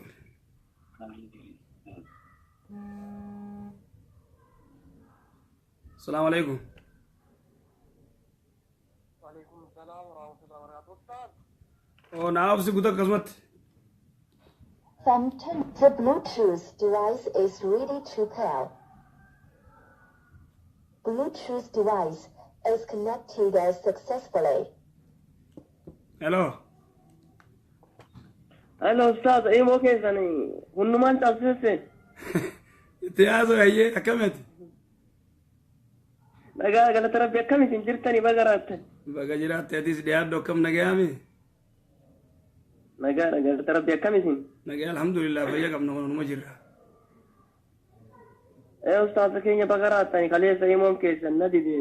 السلام عليكم. وعليكم السلام ورحمة الله وبركاته. نعم سيقولك كسمت. Sometimes the Bluetooth device is ready to pair. Bluetooth device is connected successfully. Hello. Hello Ustaz, أي موقع ثاني؟ هنمان تفسير. تيازو هي أكمل. نجا ترى بيكمل تنجرتني بقرات. بقجرات تهديس ديار دو كم نجامي. نجا ترى بيكمل. نجا الحمد لله فيا كم نقول نمجرة. أستاذ كينيا بقرات تاني خليه سيمون كيس النادي دي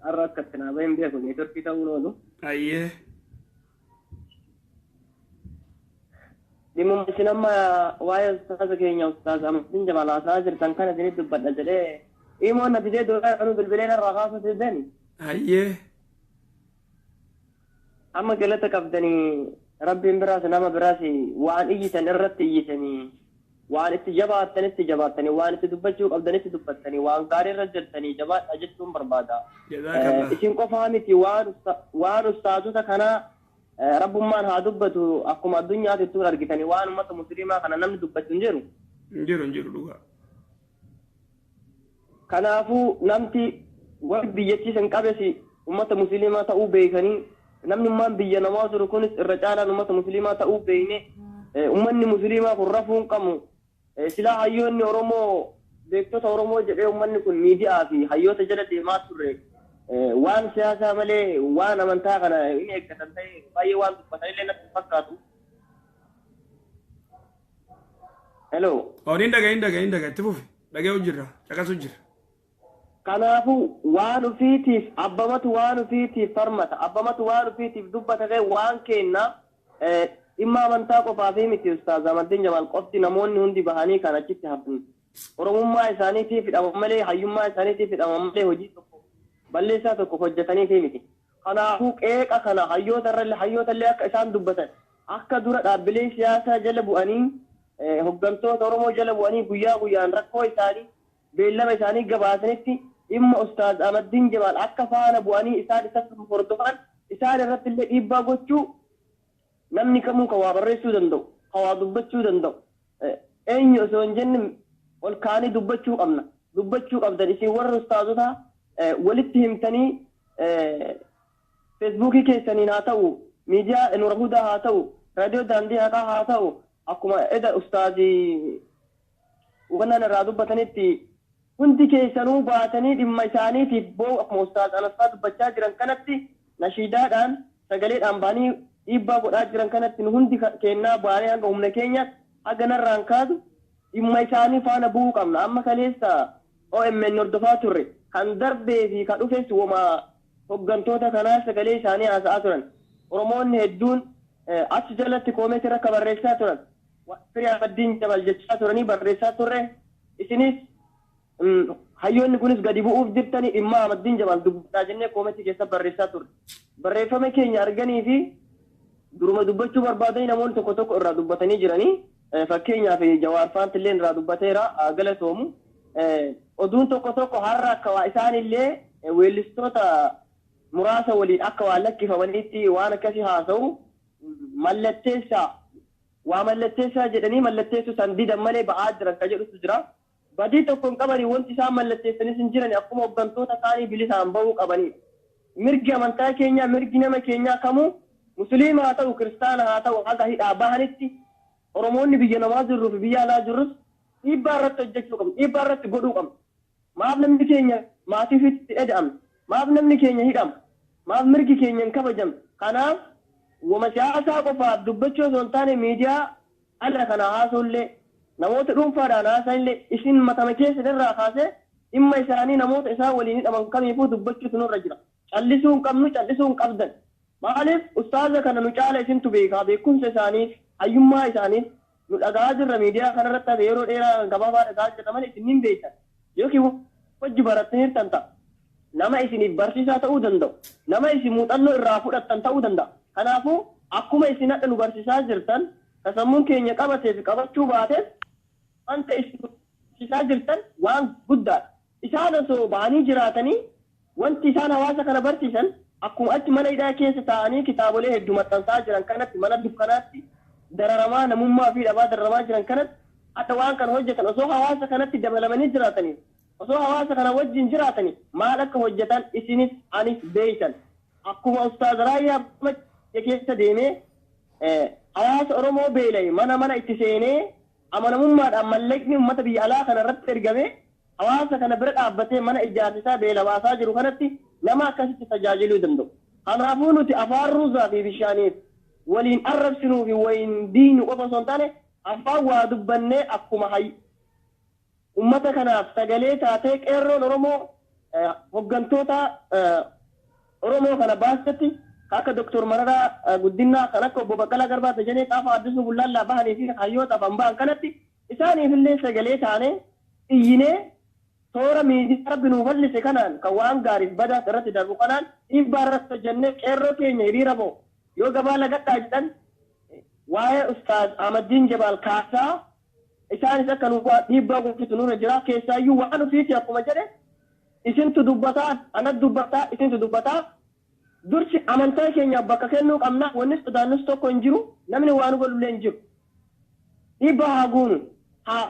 أركتنا بين بيكو نيتور في تاولو أيه دي ممكن أما واي أستاذ كينيا أستاذ أما تنجم على أساجر تنكنا دي دبنا جلي إيمون نبدي دوغا أنو بالبلين الرغافة تدني أيه أما قلتك أبدني ربي براسي نما براسي وعن إيجتني الرت إيجتني وعن استجاباتني وعن تدبجوك أبدني تدبتني وعن قاري رجلتني جبات أجدتم بربادا جزاك الله إسم قفامتي وعن أستاذتك أنا رب ما أنها دبتو أقوم الدنيا تطول أرقتني وعن أمة مسلمة أنا نمي دبت نجيرو لغا كنافو نمتي وعد بيجتي سنقابسي أمة مسلمة تأو بيكني namni man biyya namaa jiru kunis irra caalaan ummata musliimaa ta'uu beekne ummanni musliimaa kun rafuun qabu silaa hayyoonni Oromoo beektota Oromoo jedhee ummanni kun miidiyaa fi hayyoota jala deemaa turre waan siyaasaa malee waan amantaa kana hin eeggatan ta'e baay'ee waan dubbatan illee natti fakkaatu. Hello. Hin dhagaye itti fufi dhagee jirra caqasu jira. Kanaafu waan ufiitiif abbamatu waan ufiitiif farmata abbamatu waan ufiitiif dubbata ta'e waan kenna dhimma amantaa qofaaf miti ustaaz Ahmadiin Jamaal qofti namoonni hundi bahanii kan achitti hafan oromummaa isaaniitiif hidhaman malee hayyummaa isaaniitiif hidhaman malee hojii tokko balleessaa tokko hojjetanii miti. Kanaafuu qeeqa kana hayyootallee akka isaan dubbatan akka dura dhaabbilee siyaasaa jala bu'anii hoggantoota Oromoo jala bu'anii guyyaa guyyaan rakkoo isaanii beellama isaanii gabaasanitti dhimma ustaaz Ahmadiin Jamaal akka faana bu'anii isaan isatti hordofan isaan irratti illee dhiibbaa gochuu namni kamuu kan waa barreessuu danda'u kan waa dubbachuu danda'u eenyu osoo hin jenne ol kaanii dubbachuu qabdan isin warra ustaazota walitti himtanii feesbuukii keessaniin haa ta'u miidiyaa Nuura Hudaa haa ta'u raadiyoo daandii haqaa haa ta'u akkuma eda ustaazii uffannaan irraa dubbatanitti hundi keessanuu baatanii dhimma isaaniitiif boo'u akkuma ustaaz Anaffaa dubbachaa jiran kanatti nashiidaadhaan sagaleedhaan baanii dhiibbaa godhaa jiran kanatti nu hundi kennaa baanee hanga humna keenyaatti haga narraan kaasu dhimma isaanii faana bu'uu qabna. Amma kaleessa OMN hordofaa turre kan darbee fi kan dhufes wama hoggantoota kanaa sagalee isaanii haasa'aa turan. Oromoonni hedduun achi jalatti koomeetii akka barreessaa turan. Firii Ahmadiin Jamaal jechaa turanii barreessaa turre isinis hayyoonni kunis gadi bu'uuf jirtanii dhimma Ahmadiin Jamaal dubbataa jennee koomeetii keessa barreessaa turre. Barreeffama keenya arganii fi duruma dubbachuu barbaadanii namoonni tokko tokko irraa dubbatanii jiranii fakkeenyaaf Jawaar Faantillee irraa dubbateera galatoomu. Oduun tokko tokko har'a akka waa isaanillee weellistoota muraasa waliin akka waan lakkifamanitti waan akkasii haasa'u mallatteessaa jedhanii mallatteessuu san didan malee ba'aa jiran kan jedhutu jira. Badii tokko hin qabanii wanti isaan mallatteessanis hin jiran akkuma hoggantoota isaanii bilisaan bahuu qabanidha. Mirgi amantaa keenyaa mirgi nama keenyaa kamuu musliima haa ta'u kiristaana haa ta'u haga hidhaa bahanitti Oromoonni biyya namaa jirruu fi biyya alaa jirrus dhiibbaa irratti hojjechuu qabna dhiibbaa irratti godhuu qabna. Maaf namni keenya maatiif itti eda'amna maaf namni keenya hidhama maaf mirgi keenya hin kabajamne. Kanaaf wama siyaasaa qofaaf dubbachuu osoo hin taane miidiyaa ala kana haasa'ullee namoota dhuunfaadhaan haasa'illee isin matama keessa irraa kaasee dhimma isaanii namoota isaa waliin hidhaman kamiifuu dubbachuutu nurra jira. Callisuu hin qabnu callisuu hin qabdan. Maaliif ustaaza kana nu caala isintu beekaa beekumsa isaaniif hayyummaa isaaniif nu dhagaa jirra miidiyaa kanarratti yeroo dheeraa gabaabaa dhagaa jirra malee isin hin beektan yookiin hojii barattaniirtan ta'a. Nama isiniif barsiisaa ta'uu danda'u nama isin muuxannoo irraa fudhattan ta'uu danda'a. Kanaafuu akkuma isin hadha nu barsiisaa jirtan sammuun keenya qabatee fi qabachuu baates wanta isin barsiisaa jirtan waan guddaadha. Isaan osoo bahanii jiraatanii wanti isaan hawaasa kana barsiisan akkuma achi mana hidhaa keessa taa'anii kitaabolee hedduu maxxansaa jiran kanatti mana dukkanaatti dararamaa namummaa fi dhabaa dararamaa jiran kanatti hadha waan kana hojjetan osoo hawaasa kanatti dabalamanii jiraatanii osoo hawaasa kana wajjin jiraatanii maal akka hojjetan isinis anis beeytan akkuma ustaaz Raayyaa keessa deemee hawaasa Oromoo beela'e mana itti seenee amanamummaadhaan mallaqni uummata biyya alaa kana irratti ergamee hawaasa kana bira dhaabbatee mana ijaarsisaa beela baasaa jiru kanatti nama akkasitti tajaajiluu danda'u. Kanaafuu nuti afaan ruuzaa fi bishaaniif waliin arrabsinuu fi waliin diinu qofa osoo hin taane afaan waa dubbannee akkuma ummata kanaaf sagalee taatee qeerroon Oromoo hoggantoota Oromoo kana baasetti akka Dr. Mararaa Guddinaa kan akka obbo Baqqalaa Garbaa Dajanee Xaafaa Addisuu Bullaallaa bahanii fi hayyoota ba'an kanatti isaaniif illee sagalee taanee iyyinee toora miidiyaa rabbi nuu bal'ise kanaan kan waan gaariif badaa irratti darbu kanaan dhiibbaa irratti hojjennee qeerroo keenya hiriira ba'u yoo gabaa lagadhaa jedhan waa'ee Ustaaz Ahmaddiin Jabaal Kaasaa isaanis akka nu dhiibbaa gochuutu nurra jira keessaayyuu waan ofiiti akkuma jedhe isintu dubbataa anas dubbataa isintu dubbataa dursi amantaa keenya bakka kennuu qabna wanni sodaannus tokko hin jiru namni waan godhullee hin jiru dhiibbaa haa guunu haa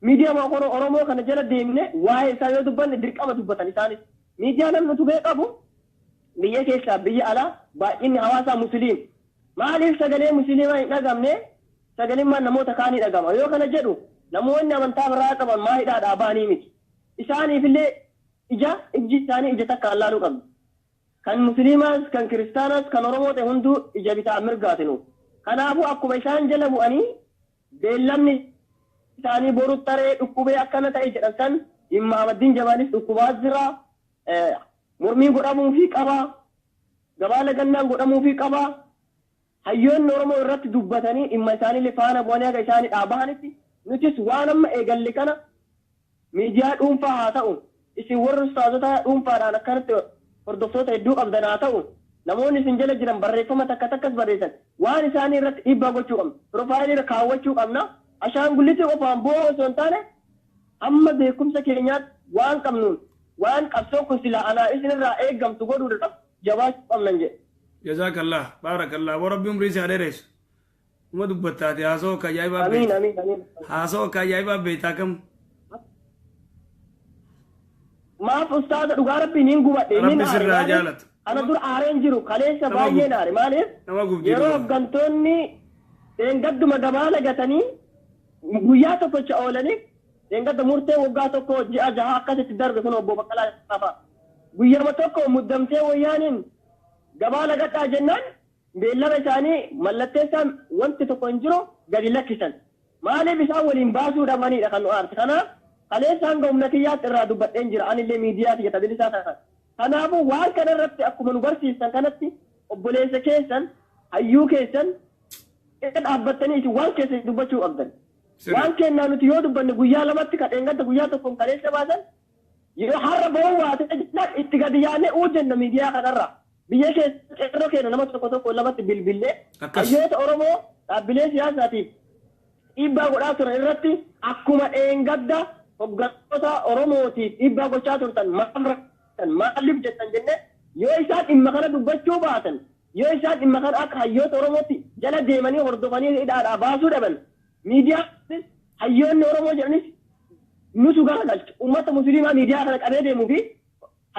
miidiyaa maakoro Oromoo kana jala deemne waa'ee isaa yoo dubbanne dirqama dubbatan isaanis miidiyaa namni tubee qabu biyya keessaa biyya alaa baay'inni hawaasaa musliim maaliif sagalee musliimaa hin dhagamne sagalimmaan namoota kaanii dhagama yoo kana jedhu namoonni amantaa biraa qaban maa hidhaadhaa baanii miti isaaniifillee ijji isaanii ija takka allaaluu qabdu kan musliimaas kan kiristaanas kan Oromoo ta'e hunduu ija bitaa mirgaatinu kanaafuu akkuma isaan jala bu'anii beellamni isaanii boru taree dhukkubee akkana ta'e jedhan kan dhimma Ahmaddiin Jabaalis dhukkubaa jira mormii godhamuu fi qaba gabaa lagannaan godhamuu fi qaba hayyoonni Oromoo irratti dubbatanii dhimma isaanii faana bu'anii akka isaanii dhaabahanitti nutis waan amma eegalle kana miidiyaa dhuunfaa haa ta'u isin warra ustaazota dhuunfaadhaan akkanatti hordoftoota hedduu qabdan haa ta'u namoonni isin jala jiran barreeffama takka takkas barreessan waan isaanii irratti dhiibbaa gochuu qabna piroofaayilii irra kaawwachuu qabna ashaangullitii qofaan bu'oo osoo hin taane amma beekumsa keenyaatti waan qabnuun waan qabsoo kun silaa anaa isinirraa eeggamtu godhuudhaaf jabaachuu qabnan jedhe. Jazakallah barakallah warabbi umrii isaa dheereessu uma dubbattaate haasoo akka ajaa'ibaa Amiin amiin amiin. haasoo akka ajaa'ibaa beektaa kam maaf ustaaza dhugaa rabbiin hin gubadhe rabbi sirraa jaalatu ana dur aareen jiru kaleessa baay'ee naare maaliif nama gubdii yeroo hooggantoonni deengadduma gabaa lagatanii guyyaa tokkocha oolanii deengadda murtee waggaa tokko ji'a jaha akkasitti darbe kun obbo Baqqalaa Garbaa guyyama tokko muddamtee wayyaaniin gabaa lagadhaa jennaan beellama isaanii mallatteessaan wanti tokko hin jiru gadi lakkisan maaliif isaan waliin baasuu dhabanidha kan nu aarte kanaaf kaleessaan ga'umna kiyyaatti irraa dubbadheen jira anillee miidiyaa fi tajaajilisaa taatan kanaafuu waan kana irratti akkuma nu barsiisan kanatti obboleessa keessan hayyuu keessan itti dhaabbattanii isin waan keessa dubbachuu qabdan waan kennaa nuti yoo dubbanne guyyaa lamatti kadheen gadda guyyaa tokkoon kaleessa baasan yoo har'a ba'uu waate jennaan itti gadi yaanee jenna miidiyaa kanarraa biyya keessa qeerroo keenya nama tokko tokko lamatti bilbillee hayyoota Oromoo dhaabbilee siyaasaatiif dhiibbaa godhaa turan irratti akkuma dheengadda hoggantoota Oromootiif dhiibbaa gochaa turtan maaliif jettan jenne yoo isaan dhimma kana dubbachuu baatan yoo isaan dhimma kana akka hayyoota Oromootti jala deemanii hordofanii hidhaadhaa baasuu dhaban miidiyaa hayyoonni Oromoo jedhanis nutu garagalchu uummata musliimaa miidiyaa kana qabee deemuu fi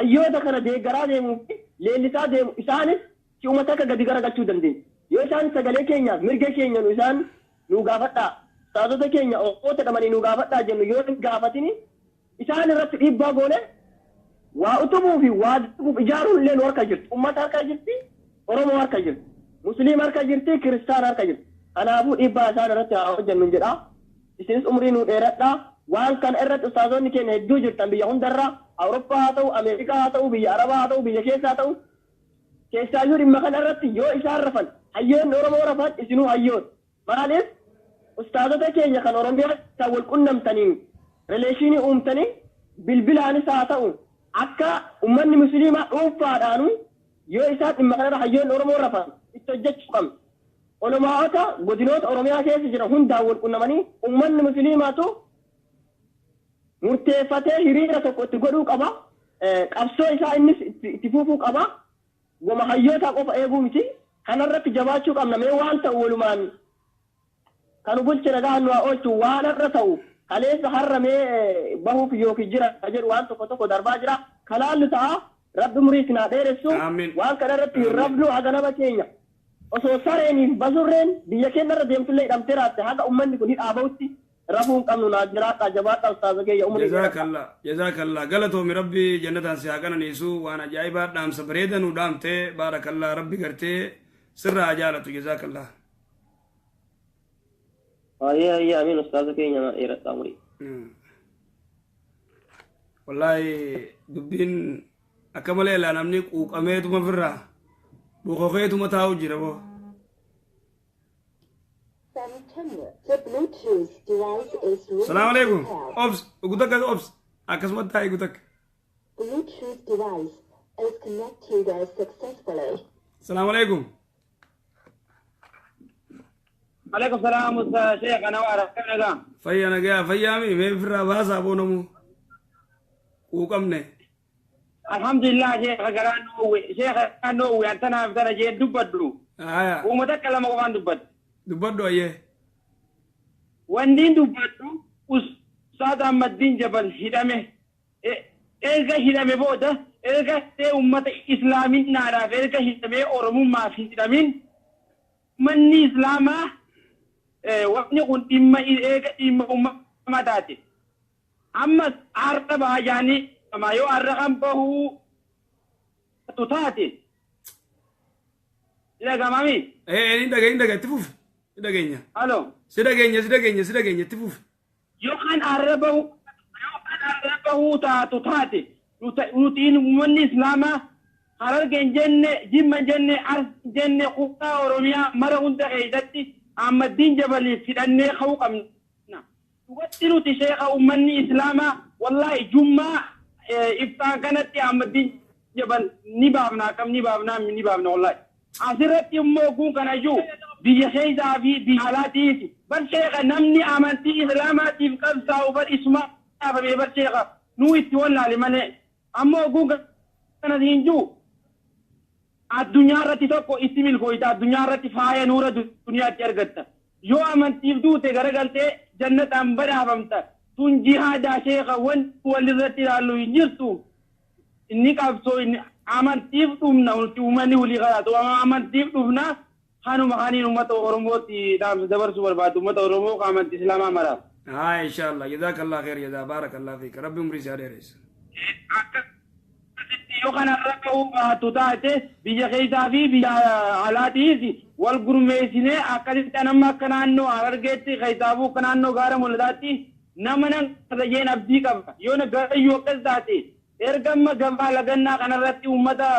hayyoota kana deeggaraa deemuu fi leellisaa deemu isaanis si uummata akka gadi garagalchuu dandeenya yoo isaan sagalee keenyaaf mirga keenya nu isaan nu gaafadhaa taatota keenya oota dhamanii nu gaafadhaa jennu yoo hin gaafatini isaan irratti dhiibbaa goone waa utubuu fi waa dubuuf ijaaruun illee nu harka jirti uummata harka jirti Oromoo harka jirti musliima harka jirti kiristaan harka jirti kanaafuu dhiibbaa isaan irratti haa hojjennu jedha isinis umrii nu dheeradhaa waan kana irratti ustaazonni keenya hedduu jirtan biyya hundarraa Awurooppaa haa ta'u Ameerikaa haa ta'u biyya Arabaa haa ta'u biyya keessaa haa ta'u keessaayyuu dhimma kana irratti yoo isaan rafan hayyoonni Oromoo rafan isinuu hayyoon maaliif ustaazota keenya kan Oromiyaa isaan wal qunnamtaniin rileeshinii uumtanii bilbilaanis haa ta'u akka uummanni musliimaa dhuunfaadhaanu yoo isaan dhimma kana irra hayyoonni Oromoo rafan itti hojjechuu qabna. Olomaa'ota godinoota Oromiyaa keessa jiran hundaan wal qunnamanii uummanni musliimaatu murteeffatee hiriira tokko itti godhuu qaba. Qabsoo isaa innis itti fufuu qaba. Goma hayyoota qofa eeguu miti. Kanarratti jabaachuu qabna. Mee waan ta'u walumaan kan bulchi nagaa nu haa oolchu waan irra ta'u kaleessa har'a mee bahuuf yookiin jira jedhu waan tokko tokko darbaa jira. Kalaallu ta'a rabbi umrii naa dheeressu waan kanarratti hin rafnu haga nama keenya. Osoo sareeniif basurreen biyya keenyarra deemtullee hidhamtee raatte haga uummanni kun hidhaaba'utti rafuun qabnu naa jiraadhaa jabaadhaa ustaaza keenya umrii jazakallah galatoomi rabbi jannataan si haa qananiisu waan ajaa'ibaa dhaamsa bareeda nu dhaamtee baarakallah rabbi gartee sirraa jaalatu jazakallah ayya amiin ustaaza keenya dheeradhaa umurii والله دبين أكمل إلا نمني وقميت مفرة بخوخيت متاو جربو السلام عليكم أوبس وقدك أوبس أكسمت تاي قدك Bluetooth device is connected successfully. السلام عليكم عليكم السلام شيخ انا وارك كنغا فيا نجا فيامي مين فرا باسا بونمو وقمني الحمد لله شيخ غرانو شيخ انو وانتنا بدنا جي دبدو ومتكلم وان دبدو ايه وندين دبدو استاذ احمد الدين جبل هدمه إلقى هدمه بوده إلقى أمة إسلامي نارا إلقى هدمه أورمو ما في هدمين من إسلامه وابني قلت إما أمة ما تاتي أما عرب يعني ما يو الرقم به تتاتي لا كمامي إيه تفوف دقيقة ألو سيدقيقة تفوف يو كان عربه تتاتي روتين من إسلامه harar gen jenne jimma jenne ar jenne kuqa oromiya mara hunda heydatti ahmadin jabali fidanne khaw qamna tuwattiru ti sheikha ummanni islama wallahi jumma ifta kanatti ahmadin jabal nibabna wallahi asirratti ummo gun kana ju biya khayda bi halati bal sheikha namni amanti islama tif qabsa bar isma aba bar sheikha nu itti walla limane ammo gun kana dinju الدنيا رتي توكو استميل كويتا الدنيا رتي فايا نورا دنيا تيرغتا يو امنتيف دو تغرغلتي جنة امبرا بمتا تون جهاد شيخ ون ولذتي لالو ينجرتو اني كابسو ان امنتيف تومنا ومني ولي غلط امنتيف تومنا خانو مخاني امه اورموتي دام زبر سوبر بات امه اورمو امنت اسلام امرا ان شاء الله جزاك الله خير جزا بارك الله فيك ربي عمري ساريس يو كان ركعوا تطاعته بيجهيدا في بحالاتي والغرميسنه اكلت انما كانانو ارغيتي خيتابو كانانو غارم ولداتي نمن رجين ابدي كم يون غيو قزاتي ارغم غما لغنا كنرتي امدا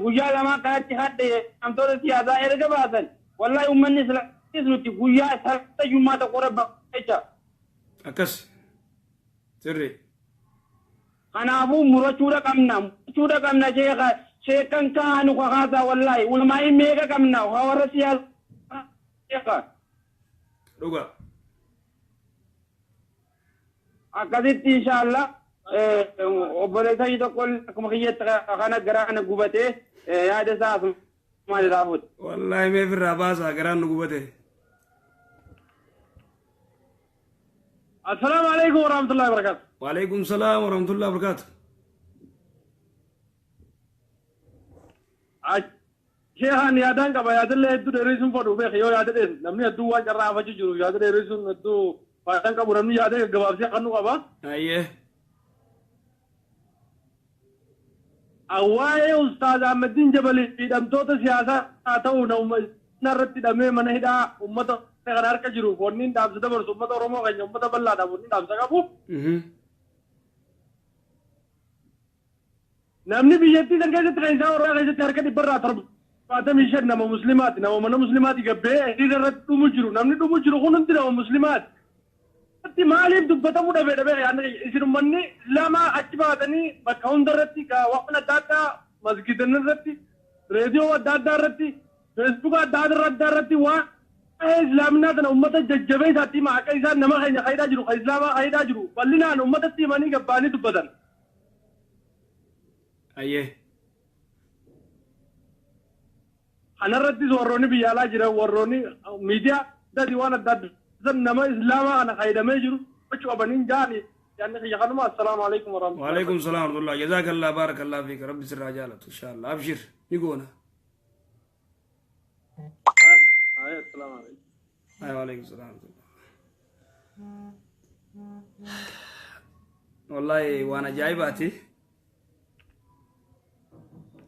غيا لما كانت حد امتورتي هذا ارغباتن والله امني سلتي غيا سرت يما تقرب ايتا اكس سري أنا أبو مرچورا كمنا شيخان كانوا كهذا والله ولما يميكا كمنا وورسيا شيخا روغا أكادت إن شاء الله وبرزا يدخل كمخيط خانا غرانا غوبته يا دساس ما دافوت والله ما في راباسا غرانا غوبته السلام عليكم ورحمة الله وبركاته وعليكم السلام ورحمة الله وبركاته شيخان يادان كبا يادن له دو ريسون فدو بخ يو يادن نمني دو وا جرا فجي جرو يادن ريسون دو فادان كبا رمني يادن غباب سي خنو كبا ايه اواي استاذ احمد الدين جبل في دم توت سياسه اتو نو نرتي دمه من هدا امه غرار كجرو فونين داب زدبر امه رومو غن امه بلا دا فونين داب سكابو نمني بيجتي دنگه ترينجا اور غير تركه دي برا ترب فاتم يشد نما مسلمات نما من مسلمات يغبي دي رت مجرو نمني دو مجرو خون انت نما مسلمات تي مالي دبتا مو دبه دبه يعني يسر مني لما اجبادني بكون درتي کا وقنا داتا مسجد نرتي راديو دادا رتي فيسبوك دادا رتي وا اسلامنا دنا امه ججبي ذاتي ما كايزا نما خيدا جرو اسلام خيدا جرو بلنا امه تي ماني غباني دبدن ايه انا ردي وروني بيالا جرا وروني ميديا دا ديوانا دا نما اسلام انا خيدا ما يجرو بچو بنين جاني يعني يا خدمه السلام عليكم ورحمه الله وعليكم السلام ورحمه الله جزاك الله بارك الله فيك ربي سر رجالك ان شاء الله ابشر يقونا السلام عليكم وعليكم السلام ورحمه الله والله وانا جايباتي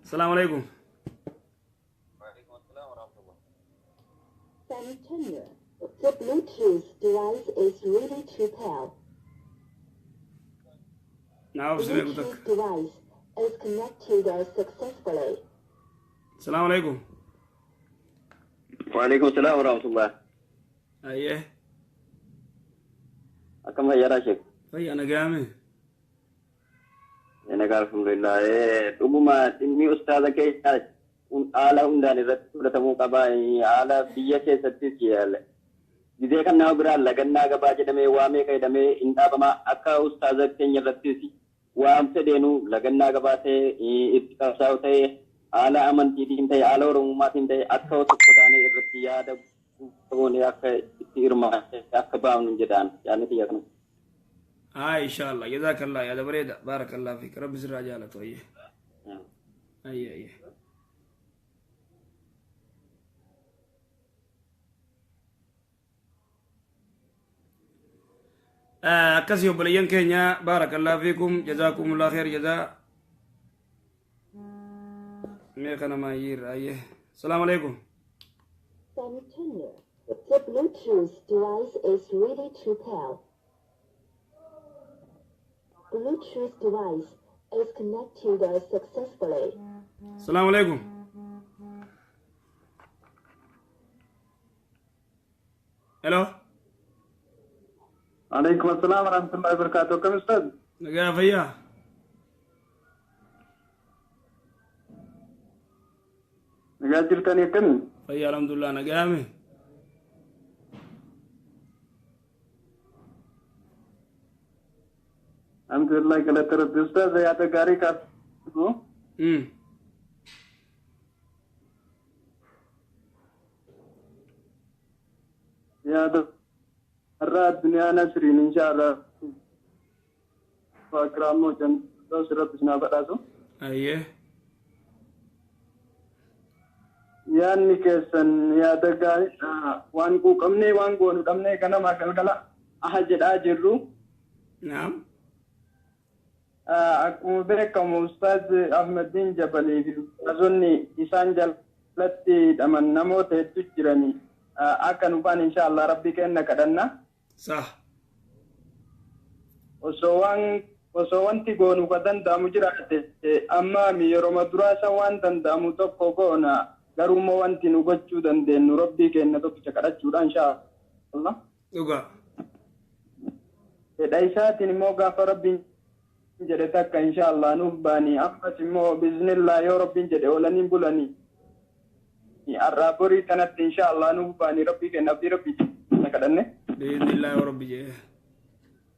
السلام عليكم وعليكم السلام ورحمة الله. The Bluetooth device is ready to pair. نعم سمعك Bluetooth device is connected successfully. السلام عليكم. وعليكم السلام ورحمة الله. أيه أكمل يا راشد. طيب أنا قامي. أنا قال الحمد لله. ربما إني أستاذ كي على أمداني رتمو كباي على بيا كي ستيسي على. جزء كان نابرا لكننا كباجي دمي وامي كي دمي إنتا بما أكا أستاذ كي رتيسي وام سدينو لكننا كباسي إتكاساو تي على أمن تيتين تي على ورماتين تي أكا وتكوداني الرتيا دا بغوني أكا إرما أكا باون جدان يعني تيكنا. إن شاء الله جزاك الله يا دبريد بارك الله فيك رب زر رجالته أيه أيه أيه كسيو بليان كينيا بارك الله فيكم جزاكم الله خير جزاء ميخنا ما يير أيه السلام عليكم. Continue. The Bluetooth device is ready to pair. Bluetooth device is connected successfully. السلام عليكم. Hello. عليكم السلام ورحمة الله وبركاته. كم أستاذ؟ نجا فيا. نجا جرتني كم؟ فيا الحمد لله نجامي. الحمد لله كلا ترى أستاذ يا تجاري كاس. يا ده الرات الدنيا نسرين إن شاء الله. فأكرمه جن دوسرة بسنا بدازو. أيه. يعني كيسن يا دكاي وانكو كمني وانكو نكمني كنا ما كلا أحد أجرو. نعم. أكو بكم أستاذ أحمد الدين جبلي في أظني إنسان جلتي دمن نموت تجرني أكن بان إن شاء الله ربي كنا كدنا. صح. وسوان تيجون كدن دامو جرات أما ميرو مدرسة وان دن دامو تكوكونا غروما وان تنو بتشو دن دن ربي كنا تكشكرت شو إن شاء الله. دوغا. دايسا تنمو غاف ربي جدتك إن شاء الله نباني أما سمو بإذن الله يا ربي جد ولني بولني. الرابوري كانت إن شاء الله نباني ربي كنا في ربي نكدنه. بإذن الله يا ربي جه.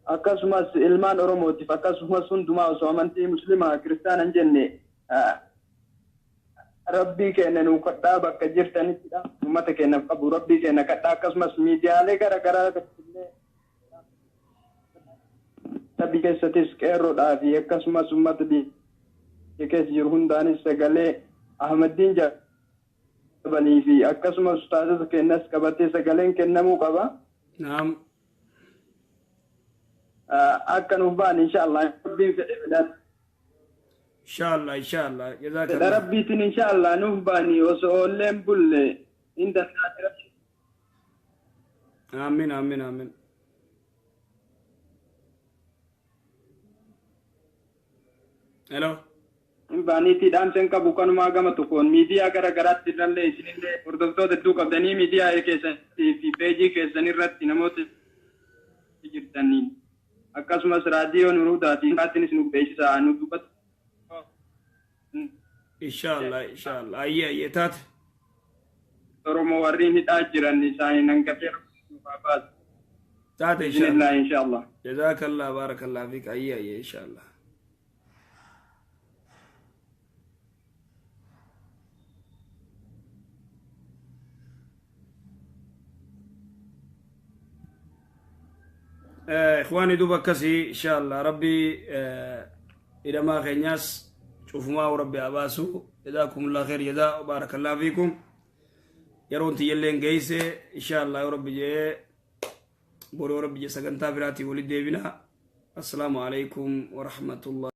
أكاسماس إلمان أروموتي فأكاسماس سندما وسوامنتي مسلمة كريستيان أنجني ربي كنا نوكتا بكجرتني كذا ما تكنا أبو ربي كنا كتا أكاسماس ميديا لكرا كرا تبي كيستيس كيرو دافي أكاسماس سمات دي كيس يرهون داني سجله أحمد الدين جبلي في أكاسماس أستاذ كناس كبتي سجلين كنا مو كبا. نعم. أكن وبان إن شاء الله ربي إن شاء الله إن شاء الله جزاك الله. ربي تين إن شاء الله نوباني وسؤالهم بول إن دنيا. آمين آمين آمين. Hello. Bani tidam senka bukan magama tukun media gara-gara tidalle isinille hordoftoota hedduu qabdanii miidiyaa keessatti fi peejii keessanii irratti namoota jirtaniin akkasumas raadiyoo nuruudaa fi kaatinis nu beeksisaa nu dubbatu. Inshallah ayye taate. Oromoo warreen hidhaa jiran isaanii nan gafee baas. Taate inshallah. Jazakallah barakallah fiik ayye inshallah. إخواني دوبا كسي إن شاء الله ربي إذا ما خنياس شوفوا ما وربي أباسو جزاكم الله خير جزاء وبارك الله فيكم يرون تيلين جيسة إن شاء الله يا ربي جي بورو ربي جي سكنتا براتي ولد بنا السلام عليكم ورحمة الله.